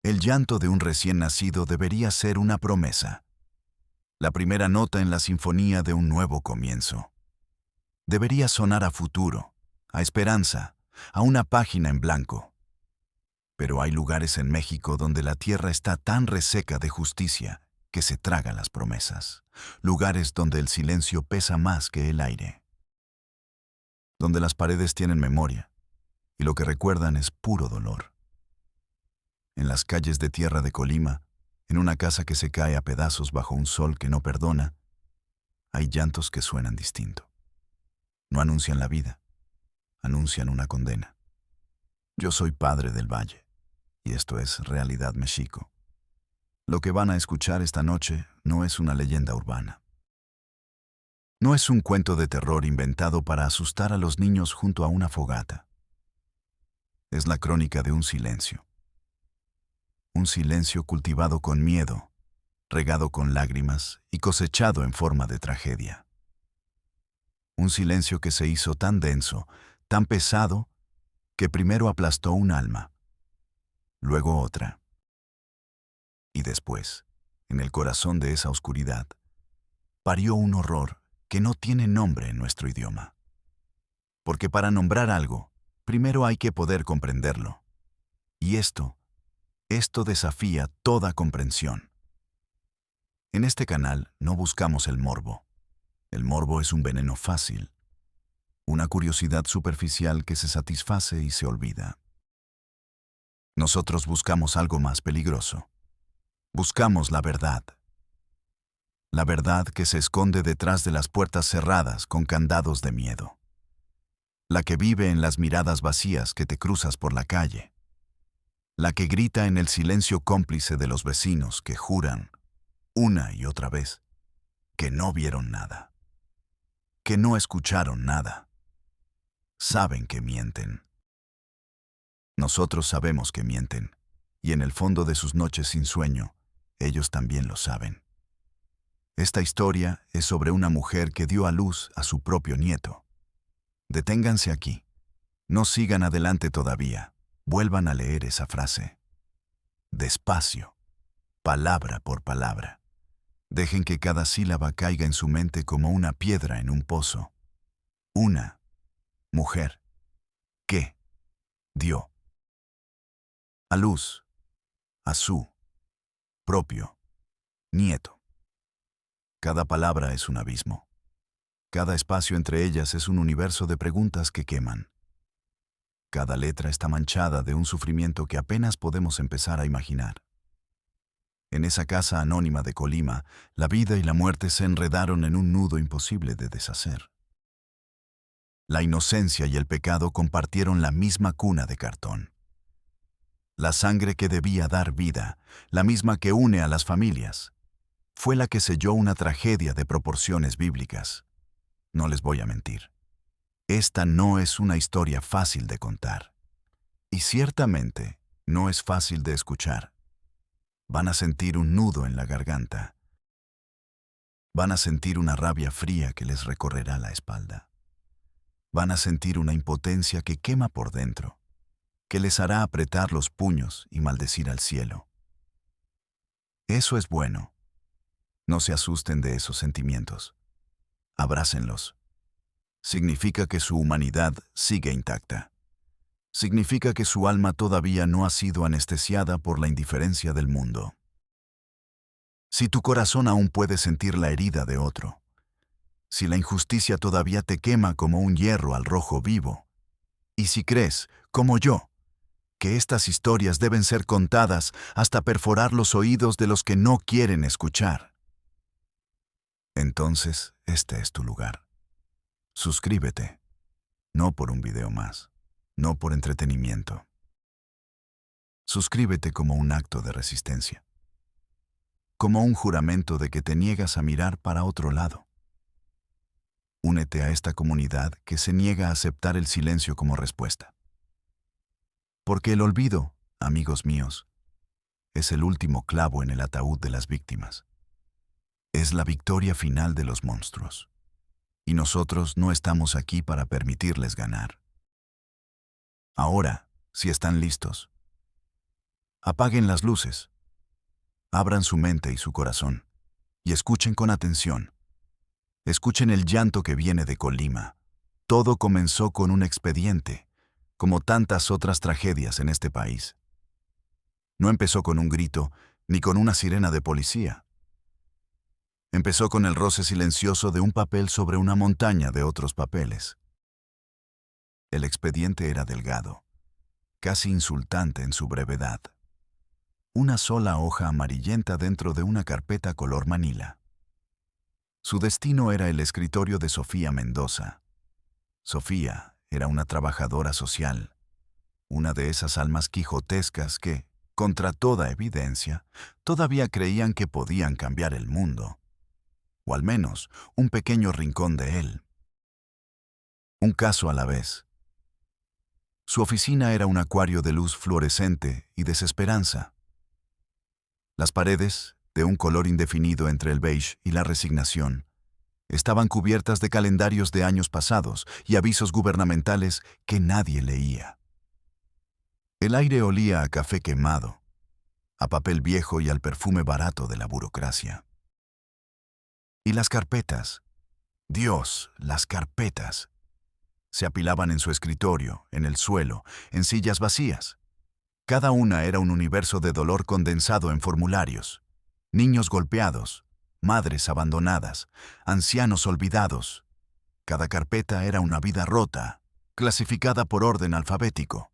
El llanto de un recién nacido debería ser una promesa, la primera nota en la sinfonía de un nuevo comienzo. Debería sonar a futuro, a esperanza, a una página en blanco. Pero hay lugares en México donde la tierra está tan reseca de justicia que se traga las promesas. Lugares donde el silencio pesa más que el aire. Donde las paredes tienen memoria y lo que recuerdan es puro dolor. En las calles de tierra de Colima, en una casa que se cae a pedazos bajo un sol que no perdona, hay llantos que suenan distinto. No anuncian la vida, anuncian una condena. Yo soy padre del Valle, y esto es Realidad Mexico. Lo que van a escuchar esta noche no es una leyenda urbana. No es un cuento de terror inventado para asustar a los niños junto a una fogata. Es la crónica de un silencio. Un silencio cultivado con miedo, regado con lágrimas y cosechado en forma de tragedia. Un silencio que se hizo tan denso, tan pesado, que primero aplastó un alma, luego otra. Y después, en el corazón de esa oscuridad, parió un horror que no tiene nombre en nuestro idioma. Porque para nombrar algo, primero hay que poder comprenderlo. Y esto desafía toda comprensión. En este canal no buscamos el morbo. El morbo es un veneno fácil, una curiosidad superficial que se satisface y se olvida. Nosotros buscamos algo más peligroso. Buscamos la verdad. La verdad que se esconde detrás de las puertas cerradas con candados de miedo. La que vive en las miradas vacías que te cruzas por la calle. La que grita en el silencio cómplice de los vecinos que juran, una y otra vez, que no vieron nada. Que no escucharon nada. Saben que mienten. Nosotros sabemos que mienten, y en el fondo de sus noches sin sueño, ellos también lo saben. Esta historia es sobre una mujer que dio a luz a su propio nieto. Deténganse aquí. No sigan adelante todavía. Vuelvan a leer esa frase. Despacio, palabra por palabra. Dejen que cada sílaba caiga en su mente como una piedra en un pozo. Una mujer que dio a luz a su propio nieto. Cada palabra es un abismo. Cada espacio entre ellas es un universo de preguntas que queman. Cada letra está manchada de un sufrimiento que apenas podemos empezar a imaginar. En esa casa anónima de Colima, la vida y la muerte se enredaron en un nudo imposible de deshacer. La inocencia y el pecado compartieron la misma cuna de cartón. La sangre que debía dar vida, la misma que une a las familias, fue la que selló una tragedia de proporciones bíblicas. No les voy a mentir. Esta no es una historia fácil de contar. Y ciertamente no es fácil de escuchar. Van a sentir un nudo en la garganta. Van a sentir una rabia fría que les recorrerá la espalda. Van a sentir una impotencia que quema por dentro, que les hará apretar los puños y maldecir al cielo. Eso es bueno. No se asusten de esos sentimientos. Abrácenlos. Significa que su humanidad sigue intacta. Significa que su alma todavía no ha sido anestesiada por la indiferencia del mundo. Si tu corazón aún puede sentir la herida de otro, si la injusticia todavía te quema como un hierro al rojo vivo, y si crees, como yo, que estas historias deben ser contadas hasta perforar los oídos de los que no quieren escuchar, entonces este es tu lugar. Suscríbete, no por un video más, no por entretenimiento. Suscríbete como un acto de resistencia, como un juramento de que te niegas a mirar para otro lado. Únete a esta comunidad que se niega a aceptar el silencio como respuesta. Porque el olvido, amigos míos, es el último clavo en el ataúd de las víctimas. Es la victoria final de los monstruos. Y nosotros no estamos aquí para permitirles ganar. Ahora, si están listos, Apaguen las luces, abran su mente y su corazón, y escuchen con atención. Escuchen el llanto que viene de Colima. Todo comenzó con un expediente, como tantas otras tragedias en este país. No empezó con un grito, ni con una sirena de policía. Empezó con el roce silencioso de un papel sobre una montaña de otros papeles. El expediente era delgado, casi insultante en su brevedad. Una sola hoja amarillenta dentro de una carpeta color manila. Su destino era el escritorio de Sofía Mendoza. Sofía era una trabajadora social, una de esas almas quijotescas que, contra toda evidencia, todavía creían que podían cambiar el mundo, o al menos un pequeño rincón de él. Un caso a la vez. Su oficina era un acuario de luz fluorescente y desesperanza. Las paredes, de un color indefinido entre el beige y la resignación, estaban cubiertas de calendarios de años pasados y avisos gubernamentales que nadie leía. El aire olía a café quemado, a papel viejo y al perfume barato de la burocracia. Y las carpetas, Dios, las carpetas, se apilaban en su escritorio, en el suelo, en sillas vacías. Cada una era un universo de dolor condensado en formularios. Niños golpeados, madres abandonadas, ancianos olvidados. Cada carpeta era una vida rota, clasificada por orden alfabético.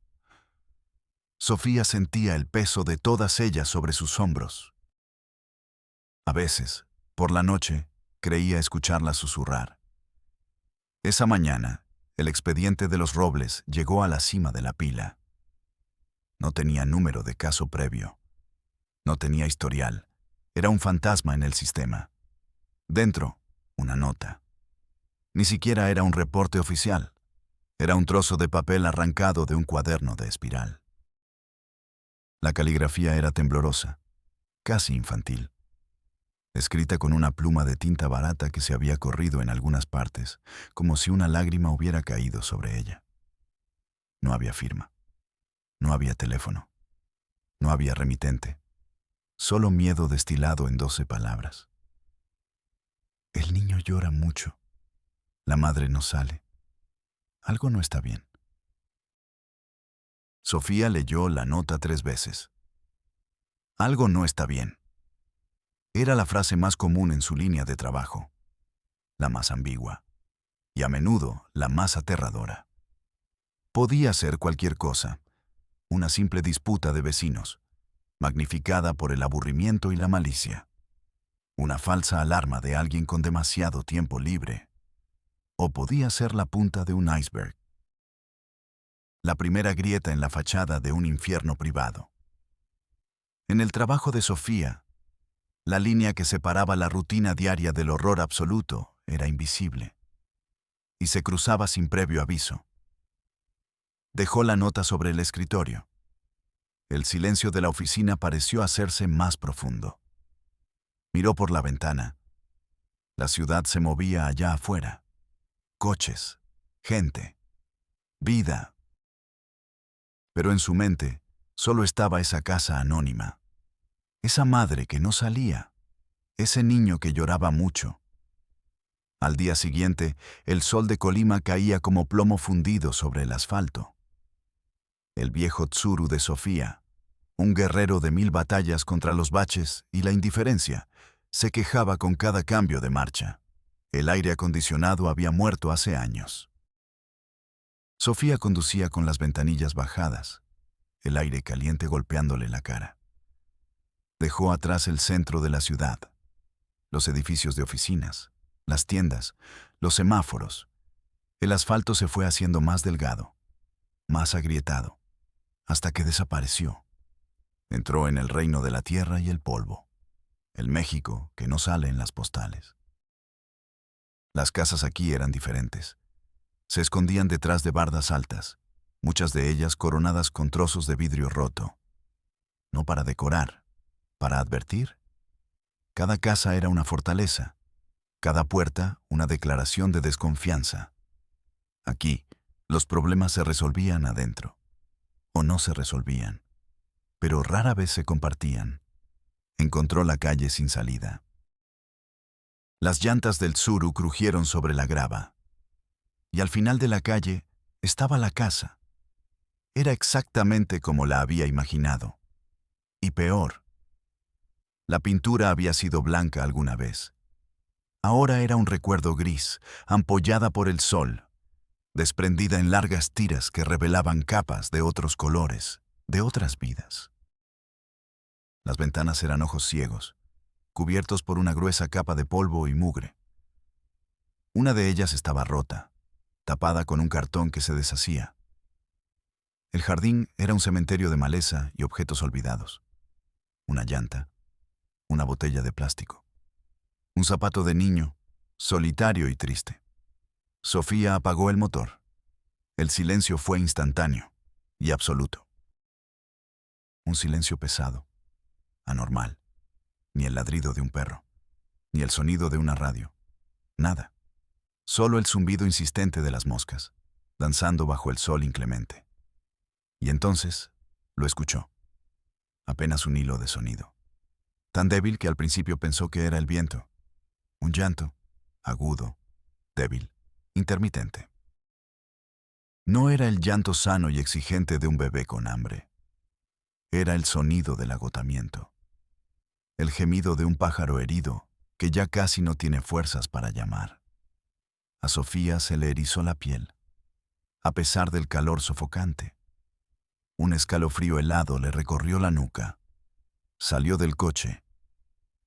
Sofía sentía el peso de todas ellas sobre sus hombros. A veces, por la noche, creía escucharlas susurrar. Esa mañana, el expediente de los Robles llegó a la cima de la pila. No tenía número de caso previo. No tenía historial. Era un fantasma en el sistema. Dentro, una nota. Ni siquiera era un reporte oficial. Era un trozo de papel arrancado de un cuaderno de espiral. La caligrafía era temblorosa, casi infantil. Escrita con una pluma de tinta barata que se había corrido en algunas partes, como si una lágrima hubiera caído sobre ella. No había firma. No había teléfono. No había remitente. Solo miedo destilado en 12 palabras. El niño llora mucho. La madre no sale. Algo no está bien. Sofía leyó la nota 3 veces. Algo no está bien. Era la frase más común en su línea de trabajo, la más ambigua, y a menudo la más aterradora. Podía ser cualquier cosa, una simple disputa de vecinos, magnificada por el aburrimiento y la malicia, una falsa alarma de alguien con demasiado tiempo libre, o podía ser la punta de un iceberg, la primera grieta en la fachada de un infierno privado. En el trabajo de Sofía, la línea que separaba la rutina diaria del horror absoluto era invisible, y se cruzaba sin previo aviso. Dejó la nota sobre el escritorio. El silencio de la oficina pareció hacerse más profundo. Miró por la ventana. La ciudad se movía allá afuera. Coches, gente, vida. Pero en su mente solo estaba esa casa anónima. Esa madre que no salía, ese niño que lloraba mucho. Al día siguiente, el sol de Colima caía como plomo fundido sobre el asfalto. El viejo Tsuru de Sofía, un guerrero de 1000 batallas contra los baches y la indiferencia, se quejaba con cada cambio de marcha. El aire acondicionado había muerto hace años. Sofía conducía con las ventanillas bajadas, el aire caliente golpeándole la cara. Dejó atrás el centro de la ciudad, los edificios de oficinas, las tiendas, los semáforos. El asfalto se fue haciendo más delgado, más agrietado, hasta que desapareció. Entró en el reino de la tierra y el polvo, el México que no sale en las postales. Las casas aquí eran diferentes. Se escondían detrás de bardas altas, muchas de ellas coronadas con trozos de vidrio roto. No para decorar, para advertir. Cada casa era una fortaleza, cada puerta una declaración de desconfianza. Aquí, los problemas se resolvían adentro, o no se resolvían. pero rara vez se compartían. Encontró la calle sin salida. Las llantas del Tsuru crujieron sobre la grava. Y al final de la calle estaba la casa. Era exactamente como la había imaginado. Y peor. La pintura había sido blanca alguna vez. Ahora era un recuerdo gris, ampollada por el sol, desprendida en largas tiras que revelaban capas de otros colores, de otras vidas. Las ventanas eran ojos ciegos, cubiertos por una gruesa capa de polvo y mugre. Una de ellas estaba rota, tapada con un cartón que se deshacía. El jardín era un cementerio de maleza y objetos olvidados. Una llanta, una botella de plástico, un zapato de niño, solitario y triste. Sofía apagó el motor. El silencio fue instantáneo y absoluto. Un silencio pesado, anormal. Ni el ladrido de un perro, ni el sonido de una radio. Nada. Solo el zumbido insistente de las moscas, danzando bajo el sol inclemente. Y entonces lo escuchó. Apenas un hilo de sonido. Tan débil que al principio pensó que era el viento. Un llanto, agudo, débil, intermitente. No era el llanto sano y exigente de un bebé con hambre. Era el sonido del agotamiento. El gemido de un pájaro herido que ya casi no tiene fuerzas para llamar. A Sofía se le erizó la piel, a pesar del calor sofocante. Un escalofrío helado le recorrió la nuca. Salió del coche.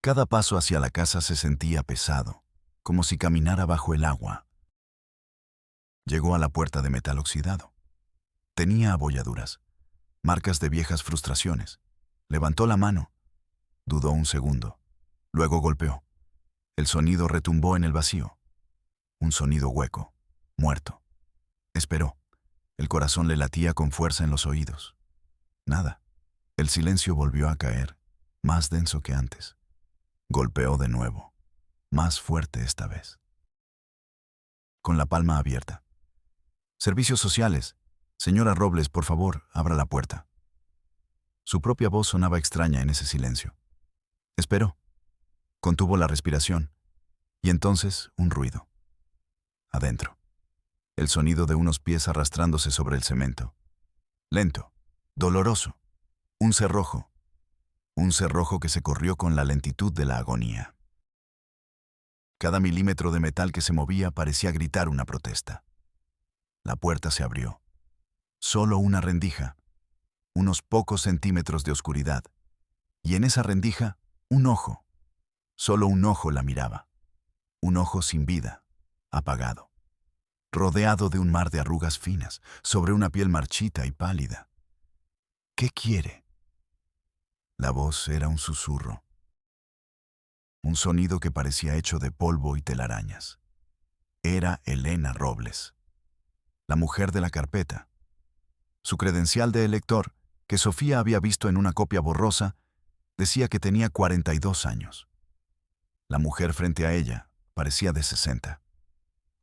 Cada paso hacia la casa se sentía pesado, como si caminara bajo el agua. Llegó a la puerta de metal oxidado. Tenía abolladuras, marcas de viejas frustraciones. Levantó la mano. Dudó un segundo. Luego golpeó. El sonido retumbó en el vacío. Un sonido hueco, muerto. Esperó. El corazón le latía con fuerza en los oídos. Nada. El silencio volvió a caer, más denso que antes. Golpeó de nuevo, más fuerte esta vez. Con la palma abierta. Servicios sociales. Señora Robles, por favor, abra la puerta. Su propia voz sonaba extraña en ese silencio. Esperó. Contuvo la respiración. Y entonces un ruido. Adentro. El sonido de unos pies arrastrándose sobre el cemento. Lento. Doloroso. Un cerrojo. Un cerrojo que se corrió con la lentitud de la agonía. Cada milímetro de metal que se movía parecía gritar una protesta. La puerta se abrió. Solo una rendija. Unos pocos centímetros de oscuridad. Y en esa rendija, un ojo. Solo un ojo la miraba. Un ojo sin vida, apagado. Rodeado de un mar de arrugas finas, sobre una piel marchita y pálida. ¿Qué quiere? La voz era un susurro. Un sonido que parecía hecho de polvo y telarañas. Era Elena Robles, la mujer de la carpeta. Su credencial de elector, que Sofía había visto en una copia borrosa, decía que tenía 42 años. La mujer frente a ella parecía de 60,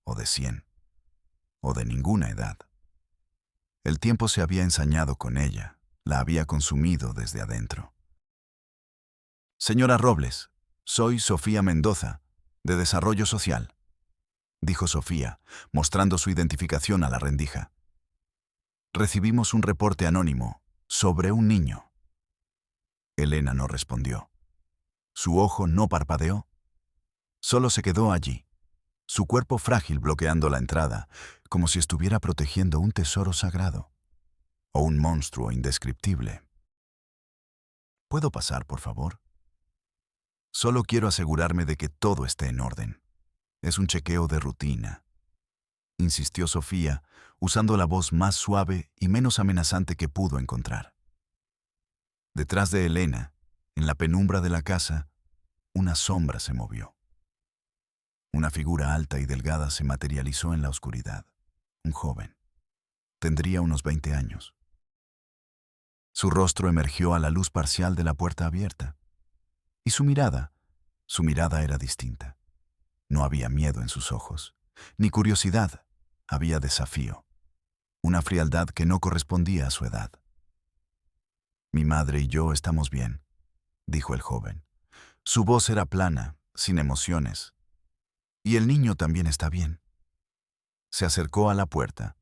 o de 100, o de ninguna edad. El tiempo se había ensañado con ella, la había consumido desde adentro. Señora Robles, soy Sofía Mendoza, de Desarrollo Social, dijo Sofía, mostrando su identificación a la rendija. Recibimos un reporte anónimo sobre un niño. Elena no respondió. Su ojo no parpadeó. Solo se quedó allí, su cuerpo frágil bloqueando la entrada, como si estuviera protegiendo un tesoro sagrado, o un monstruo indescriptible. ¿Puedo pasar, por favor? Solo quiero asegurarme de que todo esté en orden. Es un chequeo de rutina, insistió Sofía, usando la voz más suave y menos amenazante que pudo encontrar. Detrás de Elena, en la penumbra de la casa, una sombra se movió. Una figura alta y delgada se materializó en la oscuridad. Un joven. Tendría unos 20 años. Su rostro emergió a la luz parcial de la puerta abierta. Y su mirada era distinta. No había miedo en sus ojos, ni curiosidad, había desafío. Una frialdad que no correspondía a su edad. Mi madre y yo estamos bien, dijo el joven. Su voz era plana, sin emociones. Y el niño también está bien. Se acercó a la puerta.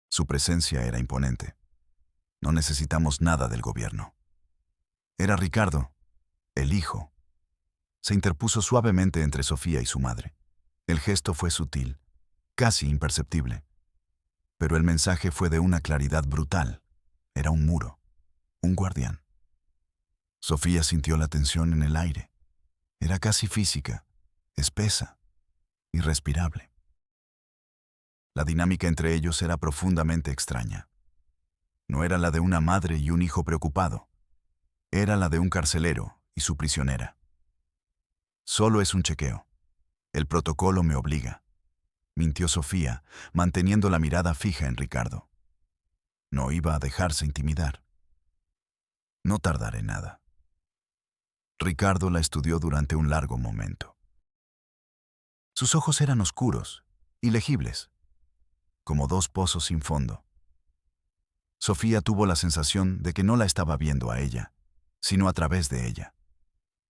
Su presencia era imponente. No necesitamos nada del gobierno. Era Ricardo, el hijo. Se interpuso suavemente entre Sofía y su madre. El gesto fue sutil, casi imperceptible. Pero el mensaje fue de una claridad brutal. Era un muro, un guardián. Sofía sintió la tensión en el aire. Era casi física, espesa, irrespirable. La dinámica entre ellos era profundamente extraña. No era la de una madre y un hijo preocupado. Era la de un carcelero y su prisionera. Solo es un chequeo. El protocolo me obliga, mintió Sofía, manteniendo la mirada fija en Ricardo. No iba a dejarse intimidar. No tardaré nada. Ricardo la estudió durante un largo momento. Sus ojos eran oscuros, ilegibles, como dos pozos sin fondo. Sofía tuvo la sensación de que no la estaba viendo a ella, sino a través de ella,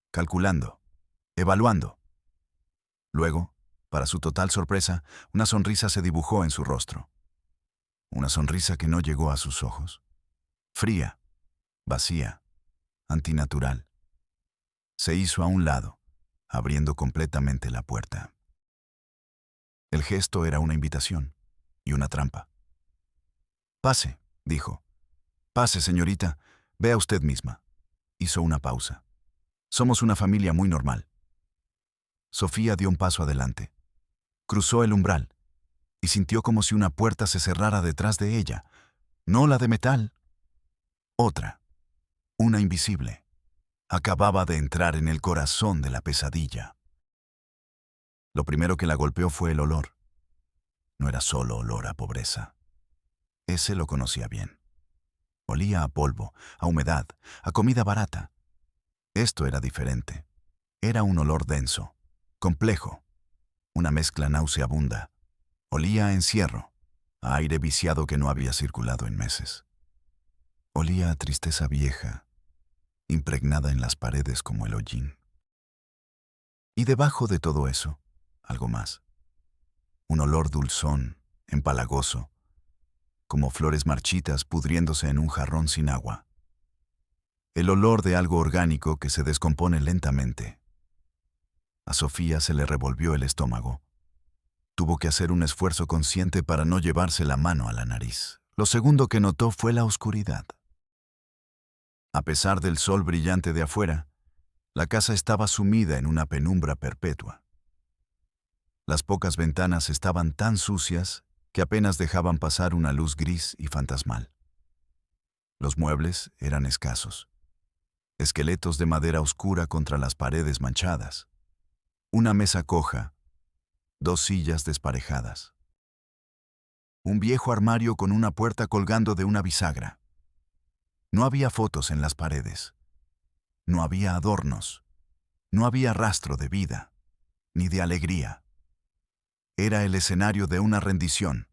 calculando, evaluando. Luego, para su total sorpresa, una sonrisa se dibujó en su rostro. Una sonrisa que no llegó a sus ojos. Fría, vacía, antinatural. Se hizo a un lado, abriendo completamente la puerta. El gesto era una invitación y una trampa. Pase, dijo. Pase, señorita, vea usted misma. Hizo una pausa. Somos una familia muy normal. Sofía dio un paso adelante. Cruzó el umbral y sintió como si una puerta se cerrara detrás de ella. No la de metal. Otra. Una invisible. Acababa de entrar en el corazón de la pesadilla. Lo primero que la golpeó fue el olor. No era solo olor a pobreza. Ese lo conocía bien. Olía a polvo, a humedad, a comida barata. Esto era diferente. Era un olor denso, complejo, una mezcla nauseabunda. Olía a encierro, a aire viciado que no había circulado en meses. Olía a tristeza vieja, impregnada en las paredes como el hollín. Y debajo de todo eso, algo más. Un olor dulzón, empalagoso, como flores marchitas pudriéndose en un jarrón sin agua. El olor de algo orgánico que se descompone lentamente. A Sofía se le revolvió el estómago. Tuvo que hacer un esfuerzo consciente para no llevarse la mano a la nariz. Lo segundo que notó fue la oscuridad. A pesar del sol brillante de afuera, la casa estaba sumida en una penumbra perpetua. Las pocas ventanas estaban tan sucias que apenas dejaban pasar una luz gris y fantasmal. Los muebles eran escasos. Esqueletos de madera oscura contra las paredes manchadas. Una mesa coja. 2 sillas desparejadas. Un viejo armario con una puerta colgando de una bisagra. No había fotos en las paredes. No había adornos. No había rastro de vida, ni de alegría. Era el escenario de una rendición.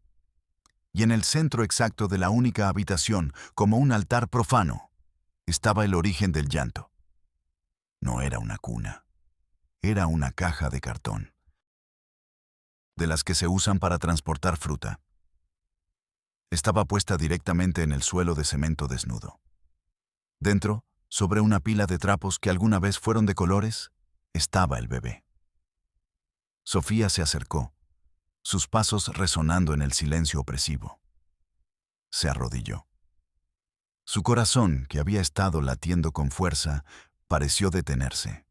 Y en el centro exacto de la única habitación, como un altar profano, estaba el origen del llanto. No era una cuna. Era una caja de cartón, de las que se usan para transportar fruta. Estaba puesta directamente en el suelo de cemento desnudo. Dentro, sobre una pila de trapos que alguna vez fueron de colores, estaba el bebé. Sofía se acercó, sus pasos resonando en el silencio opresivo. Se arrodilló. Su corazón, que había estado latiendo con fuerza, pareció detenerse.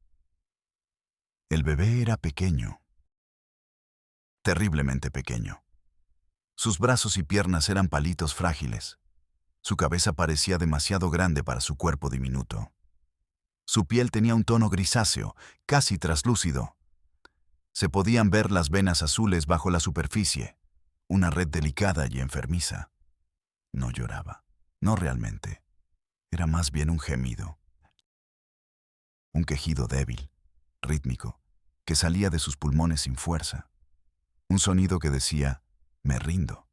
El bebé era pequeño, terriblemente pequeño. Sus brazos y piernas eran palitos frágiles. Su cabeza parecía demasiado grande para su cuerpo diminuto. Su piel tenía un tono grisáceo, casi traslúcido. Se podían ver las venas azules bajo la superficie, una red delicada y enfermiza. No lloraba, no realmente. Era más bien un gemido. Un quejido débil, rítmico, que salía de sus pulmones sin fuerza. Un sonido que decía, me rindo.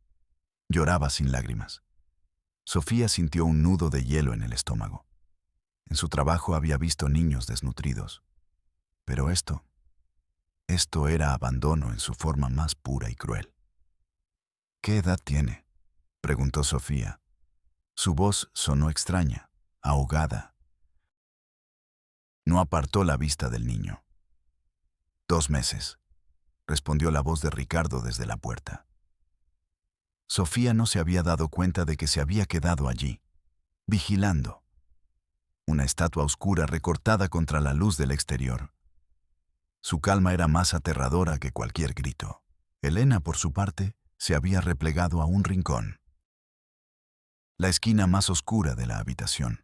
Lloraba sin lágrimas. Sofía sintió un nudo de hielo en el estómago. En su trabajo había visto niños desnutridos. Pero esto era abandono en su forma más pura y cruel. ¿Qué edad tiene?, preguntó Sofía. Su voz sonó extraña, ahogada. No apartó la vista del niño. 2 meses, respondió la voz de Ricardo desde la puerta. Sofía no se había dado cuenta de que se había quedado allí, vigilando. Una estatua oscura recortada contra la luz del exterior. Su calma era más aterradora que cualquier grito. Elena, por su parte, se había replegado a un rincón. La esquina más oscura de la habitación.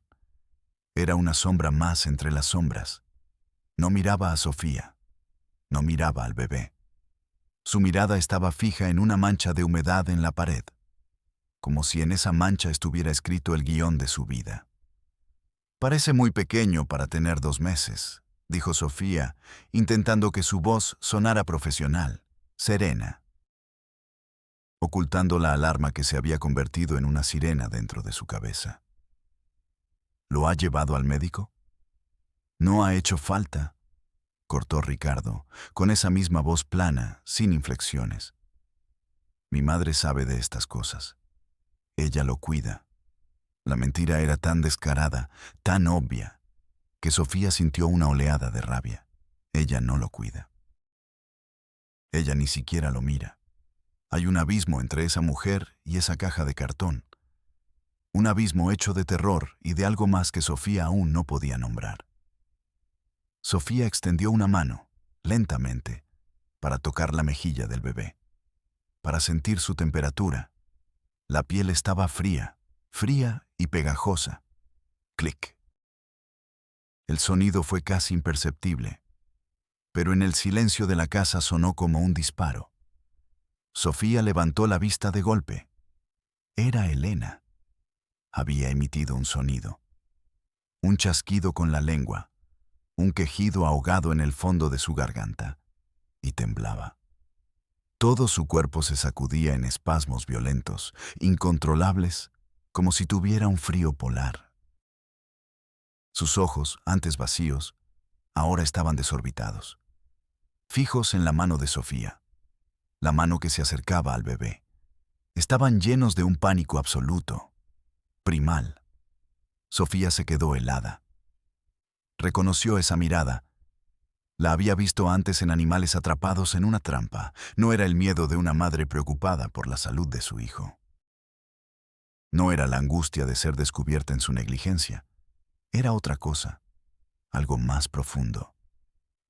Era una sombra más entre las sombras. No miraba a Sofía. No miraba al bebé. Su mirada estaba fija en una mancha de humedad en la pared, como si en esa mancha estuviera escrito el guión de su vida. «Parece muy pequeño para tener 2 meses», dijo Sofía, intentando que su voz sonara profesional, serena, ocultando la alarma que se había convertido en una sirena dentro de su cabeza. «¿Lo ha llevado al médico?» «No ha hecho falta», cortó Ricardo, con esa misma voz plana, sin inflexiones. «Mi madre sabe de estas cosas. Ella lo cuida». La mentira era tan descarada, tan obvia, que Sofía sintió una oleada de rabia. Ella no lo cuida. Ella ni siquiera lo mira. Hay un abismo entre esa mujer y esa caja de cartón. Un abismo hecho de terror y de algo más que Sofía aún no podía nombrar. Sofía extendió una mano, lentamente, para tocar la mejilla del bebé, para sentir su temperatura. La piel estaba fría y pegajosa. Clic. El sonido fue casi imperceptible, pero en el silencio de la casa sonó como un disparo. Sofía levantó la vista de golpe. Era Elena. Había emitido un sonido. Un chasquido con la lengua, un quejido ahogado en el fondo de su garganta, y temblaba. Todo su cuerpo se sacudía en espasmos violentos, incontrolables, como si tuviera un frío polar. Sus ojos, antes vacíos, ahora estaban desorbitados, fijos en la mano de Sofía, la mano que se acercaba al bebé. Estaban llenos de un pánico absoluto, primal. Sofía se quedó helada. Reconoció esa mirada. La había visto antes en animales atrapados en una trampa. No era el miedo de una madre preocupada por la salud de su hijo. No era la angustia de ser descubierta en su negligencia. Era otra cosa, algo más profundo,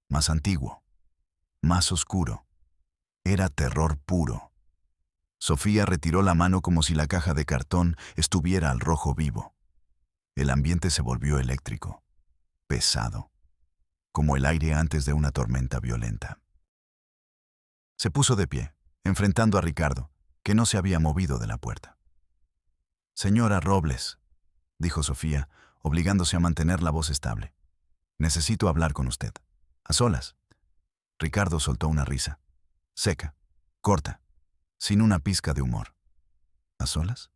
más antiguo, más oscuro. Era terror puro. Sofía retiró la mano como si la caja de cartón estuviera al rojo vivo. El ambiente se volvió eléctrico, pesado, como el aire antes de una tormenta violenta. Se puso de pie, enfrentando a Ricardo, que no se había movido de la puerta. «Señora Robles», dijo Sofía, obligándose a mantener la voz estable. «Necesito hablar con usted. A solas». Ricardo soltó una risa, seca, corta, sin una pizca de humor. ¿A solas?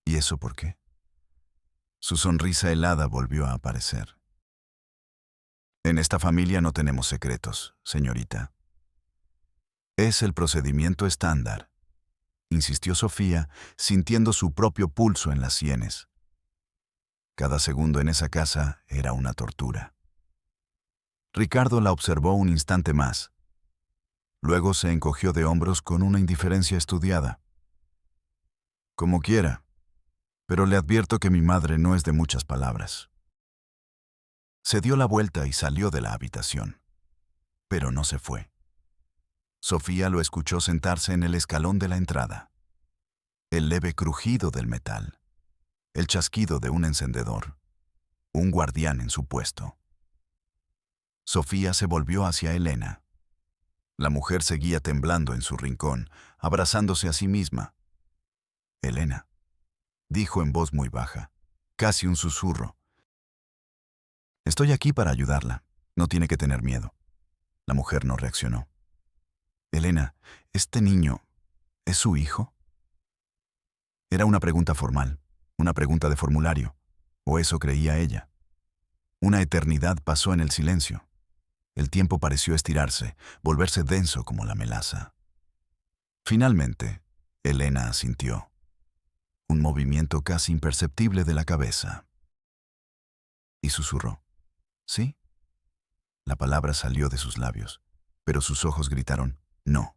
¿Y eso por qué? Su sonrisa helada volvió a aparecer. «En esta familia no tenemos secretos, señorita». «Es el procedimiento estándar», insistió Sofía, sintiendo su propio pulso en las sienes. Cada segundo en esa casa era una tortura. Ricardo la observó un instante más. Luego se encogió de hombros con una indiferencia estudiada. «Como quiera, pero le advierto que mi madre no es de muchas palabras». Se dio la vuelta y salió de la habitación, pero no se fue. Sofía lo escuchó sentarse en el escalón de la entrada. El leve crujido del metal, el chasquido de un encendedor, un guardián en su puesto. Sofía se volvió hacia Elena. La mujer seguía temblando en su rincón, abrazándose a sí misma. «Elena», dijo en voz muy baja, casi un susurro. «Estoy aquí para ayudarla. No tiene que tener miedo». La mujer no reaccionó. «Elena, ¿este niño es su hijo?». Era una pregunta formal, Una pregunta de formulario, o eso creía ella. Una eternidad pasó en el silencio. El tiempo pareció estirarse, volverse denso como la melaza. Finalmente, Elena asintió. Un movimiento casi imperceptible de la cabeza. Y susurró. ¿Sí? La palabra salió de sus labios, pero sus ojos gritaron, no.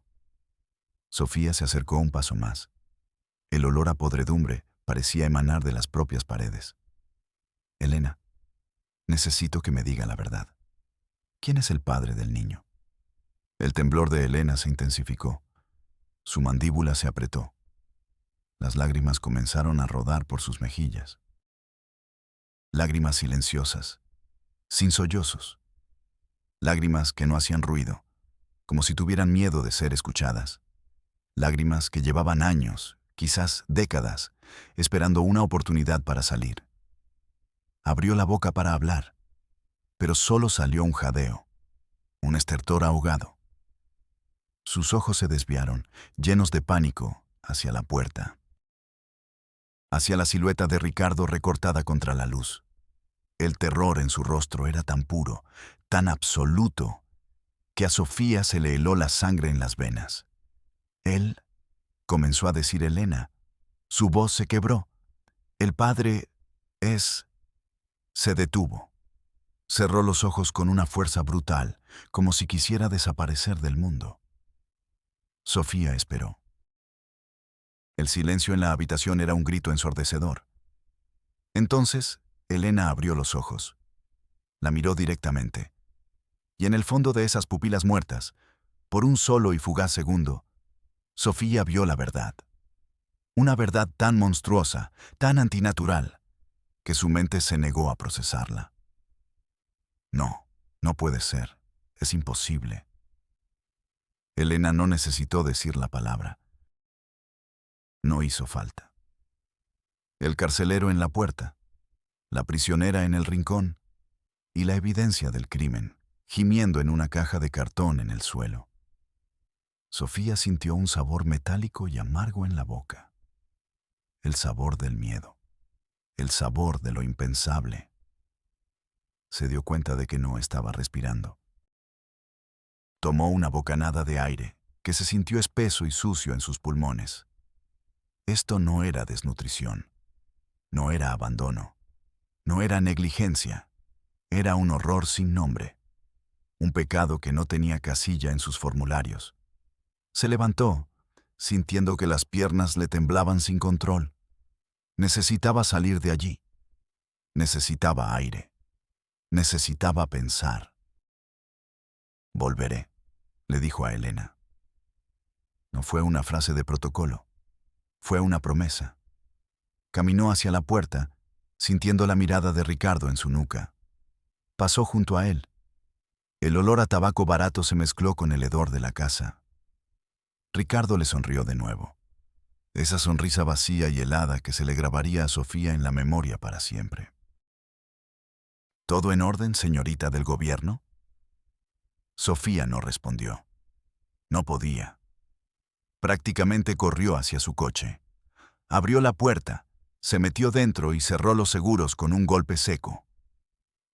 Sofía se acercó un paso más. El olor a podredumbre parecía emanar de las propias paredes. Elena, necesito que me diga la verdad. ¿Quién es el padre del niño? El temblor de Elena se intensificó. Su mandíbula se apretó. Las lágrimas comenzaron a rodar por sus mejillas. Lágrimas silenciosas, sin sollozos. Lágrimas que no hacían ruido, como si tuvieran miedo de ser escuchadas. Lágrimas que llevaban años, quizás décadas, esperando una oportunidad para salir. Abrió la boca para hablar, pero solo salió un jadeo, un estertor ahogado. Sus ojos se desviaron, llenos de pánico, hacia la puerta. Hacia la silueta de Ricardo recortada contra la luz. El terror en su rostro era tan puro, tan absoluto, que a Sofía se le heló la sangre en las venas. Él, comenzó a decir Elena. Su voz se quebró. El padre es... Se detuvo. Cerró los ojos con una fuerza brutal, como si quisiera desaparecer del mundo. Sofía esperó. El silencio en la habitación era un grito ensordecedor. Entonces, Elena abrió los ojos. La miró directamente. Y en el fondo de esas pupilas muertas, por un solo y fugaz segundo, Sofía vio la verdad. Una verdad tan monstruosa, tan antinatural, que su mente se negó a procesarla. No, no puede ser. Es imposible. Elena no necesitó decir la palabra. No hizo falta. El carcelero en la puerta, la prisionera en el rincón y la evidencia del crimen, gimiendo en una caja de cartón en el suelo. Sofía sintió un sabor metálico y amargo en la boca. El sabor del miedo. El sabor de lo impensable. Se dio cuenta de que no estaba respirando. Tomó una bocanada de aire, que se sintió espeso y sucio en sus pulmones. Esto no era desnutrición. No era abandono. No era negligencia. Era un horror sin nombre. Un pecado que no tenía casilla en sus formularios. Se levantó, sintiendo que las piernas le temblaban sin control. Necesitaba salir de allí. Necesitaba aire. Necesitaba pensar. Volveré, le dijo a Elena. No fue una frase de protocolo. Fue una promesa. Caminó hacia la puerta, sintiendo la mirada de Ricardo en su nuca. Pasó junto a él. El olor a tabaco barato se mezcló con el hedor de la casa. Ricardo le sonrió de nuevo. Esa sonrisa vacía y helada que se le grabaría a Sofía en la memoria para siempre. ¿Todo en orden, señorita del gobierno? Sofía no respondió. No podía. Prácticamente corrió hacia su coche. Abrió la puerta, se metió dentro y cerró los seguros con un golpe seco.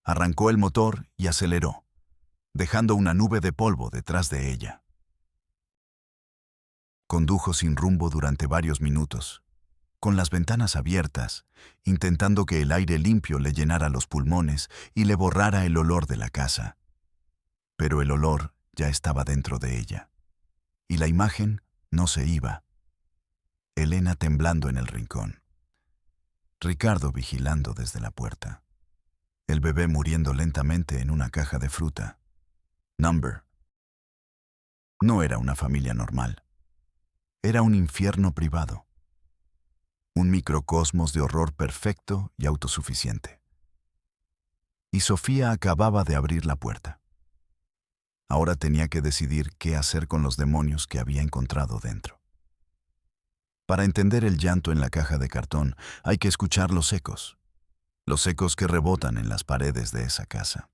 Arrancó el motor y aceleró, dejando una nube de polvo detrás de ella. Condujo sin rumbo durante varios minutos, con las ventanas abiertas, intentando que el aire limpio le llenara los pulmones y le borrara el olor de la casa. Pero el olor ya estaba dentro de ella, y la imagen no se iba. Elena temblando en el rincón. Ricardo vigilando desde la puerta. El bebé muriendo lentamente en una caja de fruta. Number. No era una familia normal. Era un infierno privado. Un microcosmos de horror perfecto y autosuficiente. Y Sofía acababa de abrir la puerta. Ahora tenía que decidir qué hacer con los demonios que había encontrado dentro. Para entender el llanto en la caja de cartón, hay que escuchar los ecos que rebotan en las paredes de esa casa.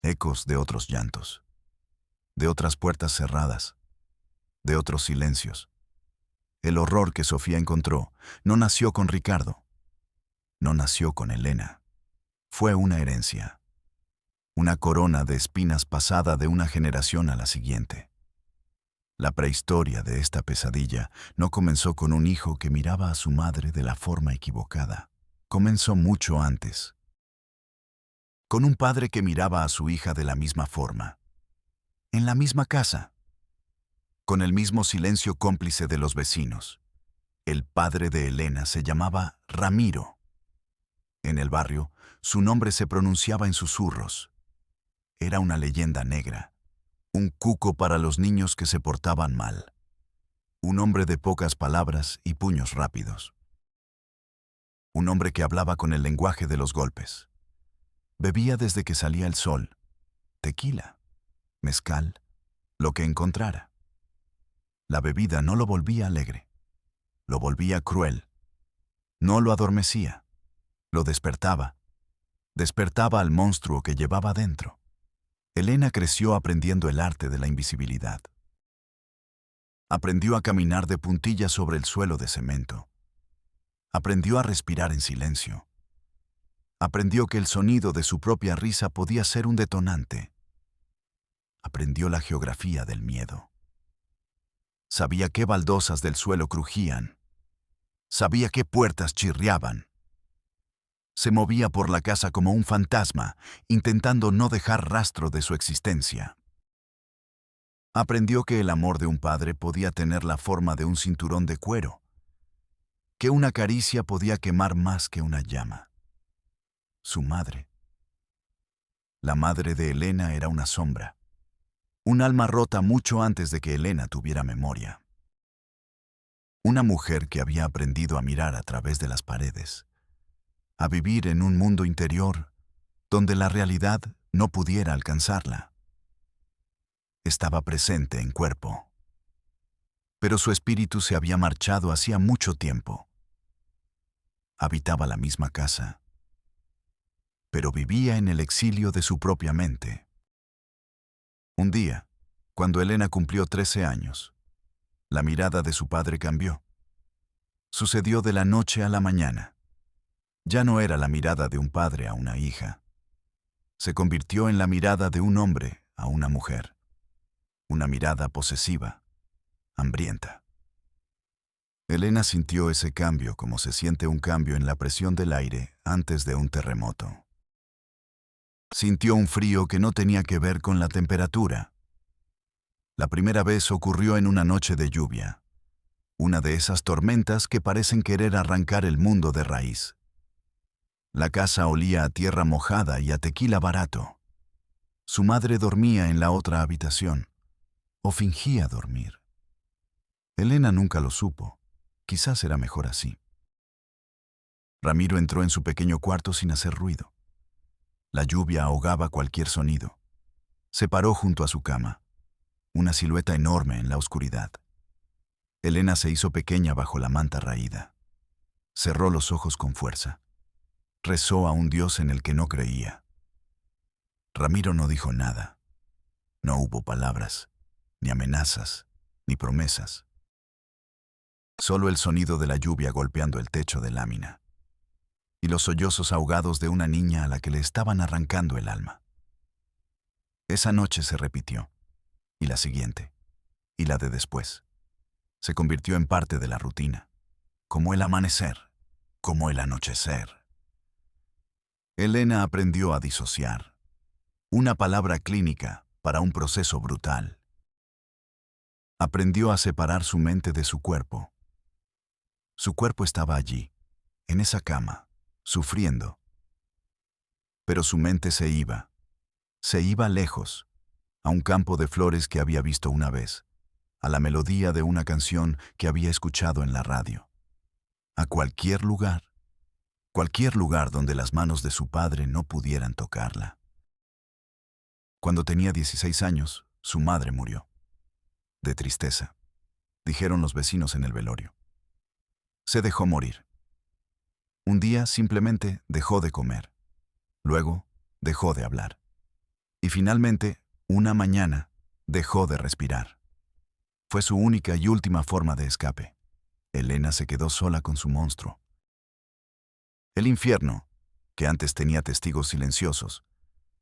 Ecos de otros llantos, de otras puertas cerradas, de otros silencios. El horror que Sofía encontró no nació con Ricardo, no nació con Elena. Fue una herencia, una corona de espinas pasada de una generación a la siguiente. La prehistoria de esta pesadilla no comenzó con un hijo que miraba a su madre de la forma equivocada. Comenzó mucho antes, con un padre que miraba a su hija de la misma forma, en la misma casa, con el mismo silencio cómplice de los vecinos. El padre de Elena se llamaba Ramiro. En el barrio, su nombre se pronunciaba en susurros. Era una leyenda negra, un cuco para los niños que se portaban mal, un hombre de pocas palabras y puños rápidos. Un hombre que hablaba con el lenguaje de los golpes. Bebía desde que salía el sol, tequila, mezcal, lo que encontrara. La bebida no lo volvía alegre, lo volvía cruel. No lo adormecía, lo despertaba. Despertaba al monstruo que llevaba dentro. Elena creció aprendiendo el arte de la invisibilidad. Aprendió a caminar de puntillas sobre el suelo de cemento. Aprendió a respirar en silencio. Aprendió que el sonido de su propia risa podía ser un detonante. Aprendió la geografía del miedo. Sabía qué baldosas del suelo crujían. Sabía qué puertas chirriaban. Se movía por la casa como un fantasma, intentando no dejar rastro de su existencia. Aprendió que el amor de un padre podía tener la forma de un cinturón de cuero, que una caricia podía quemar más que una llama. Su madre. La madre de Elena era una sombra, un alma rota mucho antes de que Elena tuviera memoria. Una mujer que había aprendido a mirar a través de las paredes, a vivir en un mundo interior donde la realidad no pudiera alcanzarla. Estaba presente en cuerpo, pero su espíritu se había marchado hacía mucho tiempo. Habitaba la misma casa, pero vivía en el exilio de su propia mente. Un día, cuando Elena cumplió 13 años, la mirada de su padre cambió. Sucedió de la noche a la mañana. Ya no era la mirada de un padre a una hija. Se convirtió en la mirada de un hombre a una mujer. Una mirada posesiva, hambrienta. Elena sintió ese cambio como se siente un cambio en la presión del aire antes de un terremoto. Sintió un frío que no tenía que ver con la temperatura. La primera vez ocurrió en una noche de lluvia, una de esas tormentas que parecen querer arrancar el mundo de raíz. La casa olía a tierra mojada y a tequila barato. Su madre dormía en la otra habitación, o fingía dormir. Elena nunca lo supo. Quizás era mejor así. Ramiro entró en su pequeño cuarto sin hacer ruido. La lluvia ahogaba cualquier sonido. Se paró junto a su cama, una silueta enorme en la oscuridad. Elena se hizo pequeña bajo la manta raída. Cerró los ojos con fuerza. Rezó a un Dios en el que no creía. Ramiro no dijo nada. No hubo palabras, ni amenazas, ni promesas. Solo el sonido de la lluvia golpeando el techo de lámina y los sollozos ahogados de una niña a la que le estaban arrancando el alma. Esa noche se repitió, y la siguiente, y la de después. Se convirtió en parte de la rutina, como el amanecer, como el anochecer. Elena aprendió a disociar, una palabra clínica para un proceso brutal. Aprendió a separar su mente de su cuerpo. Su cuerpo estaba allí, en esa cama, sufriendo. Pero su mente se iba lejos, a un campo de flores que había visto una vez, a la melodía de una canción que había escuchado en la radio, a cualquier lugar donde las manos de su padre no pudieran tocarla. Cuando tenía 16 años, su madre murió. De tristeza, dijeron los vecinos en el velorio. Se dejó morir. Un día simplemente dejó de comer. Luego, dejó de hablar. Y finalmente, una mañana, dejó de respirar. Fue su única y última forma de escape. Elena se quedó sola con su monstruo. El infierno, que antes tenía testigos silenciosos,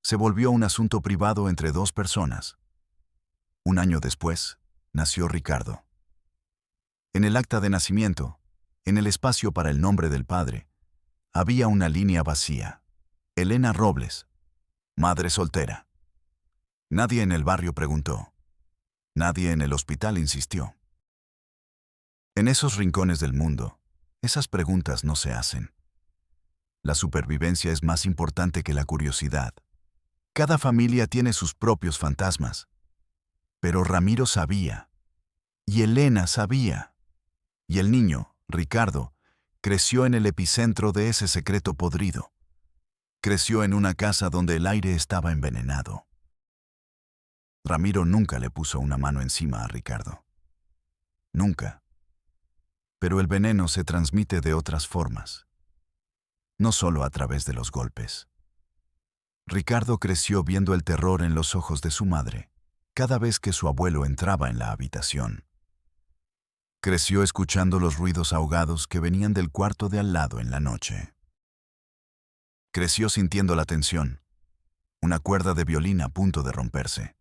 se volvió un asunto privado entre dos personas. Un año después, nació Ricardo. En el acta de nacimiento, en el espacio para el nombre del padre, había una línea vacía. Elena Robles, madre soltera. Nadie en el barrio preguntó. Nadie en el hospital insistió. En esos rincones del mundo, esas preguntas no se hacen. La supervivencia es más importante que la curiosidad. Cada familia tiene sus propios fantasmas. Pero Ramiro sabía. Y Elena sabía. Y el niño, Ricardo, creció en el epicentro de ese secreto podrido. Creció en una casa donde el aire estaba envenenado. Ramiro nunca le puso una mano encima a Ricardo. Nunca. Pero el veneno se transmite de otras formas. No solo a través de los golpes. Ricardo creció viendo el terror en los ojos de su madre, cada vez que su abuelo entraba en la habitación. Creció escuchando los ruidos ahogados que venían del cuarto de al lado en la noche. Creció sintiendo la tensión, una cuerda de violín a punto de romperse,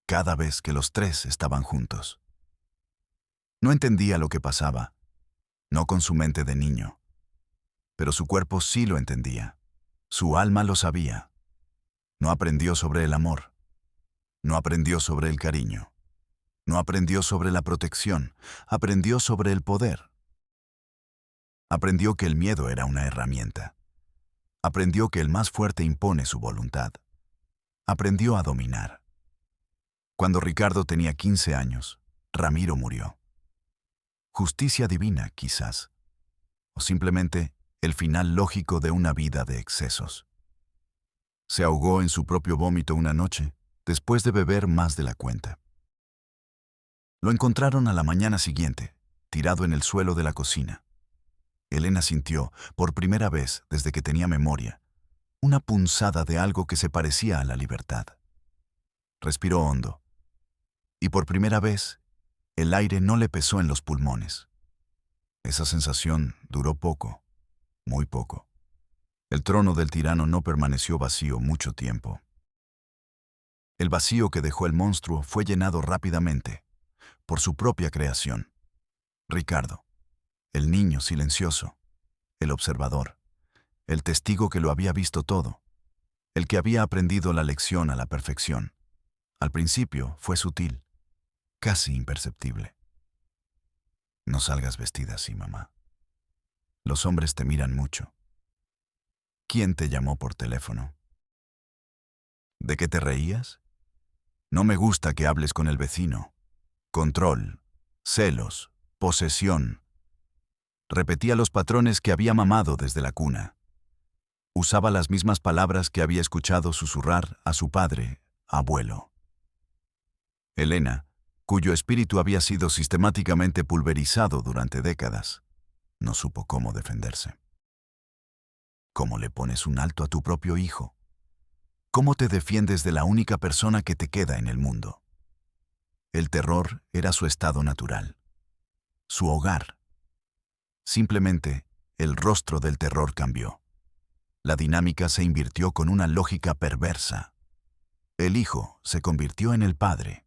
cada vez que los tres estaban juntos. No entendía lo que pasaba, no con su mente de niño, pero su cuerpo sí lo entendía, su alma lo sabía. No aprendió sobre el amor, no aprendió sobre el cariño, no aprendió sobre la protección, aprendió sobre el poder. Aprendió que el miedo era una herramienta. Aprendió que el más fuerte impone su voluntad. Aprendió a dominar. Cuando Ricardo tenía 15 años, Ramiro murió. Justicia divina, quizás. O simplemente el final lógico de una vida de excesos. Se ahogó en su propio vómito una noche, después de beber más de la cuenta. Lo encontraron a la mañana siguiente, tirado en el suelo de la cocina. Elena sintió, por primera vez desde que tenía memoria, una punzada de algo que se parecía a la libertad. Respiró hondo. Y por primera vez, el aire no le pesó en los pulmones. Esa sensación duró poco, muy poco. El trono del tirano no permaneció vacío mucho tiempo. El vacío que dejó el monstruo fue llenado rápidamente, por su propia creación. Ricardo, el niño silencioso, el observador, el testigo que lo había visto todo, el que había aprendido la lección a la perfección. Al principio fue sutil, casi imperceptible. No salgas vestida así, mamá. Los hombres te miran mucho. ¿Quién te llamó por teléfono? ¿De qué te reías? No me gusta que hables con el vecino. Control, celos, posesión. Repetía los patrones que había mamado desde la cuna. Usaba las mismas palabras que había escuchado susurrar a su padre, abuelo. Elena, cuyo espíritu había sido sistemáticamente pulverizado durante décadas, no supo cómo defenderse. ¿Cómo le pones un alto a tu propio hijo? ¿Cómo te defiendes de la única persona que te queda en el mundo? El terror era su estado natural, su hogar. Simplemente, el rostro del terror cambió. La dinámica se invirtió con una lógica perversa. El hijo se convirtió en el padre.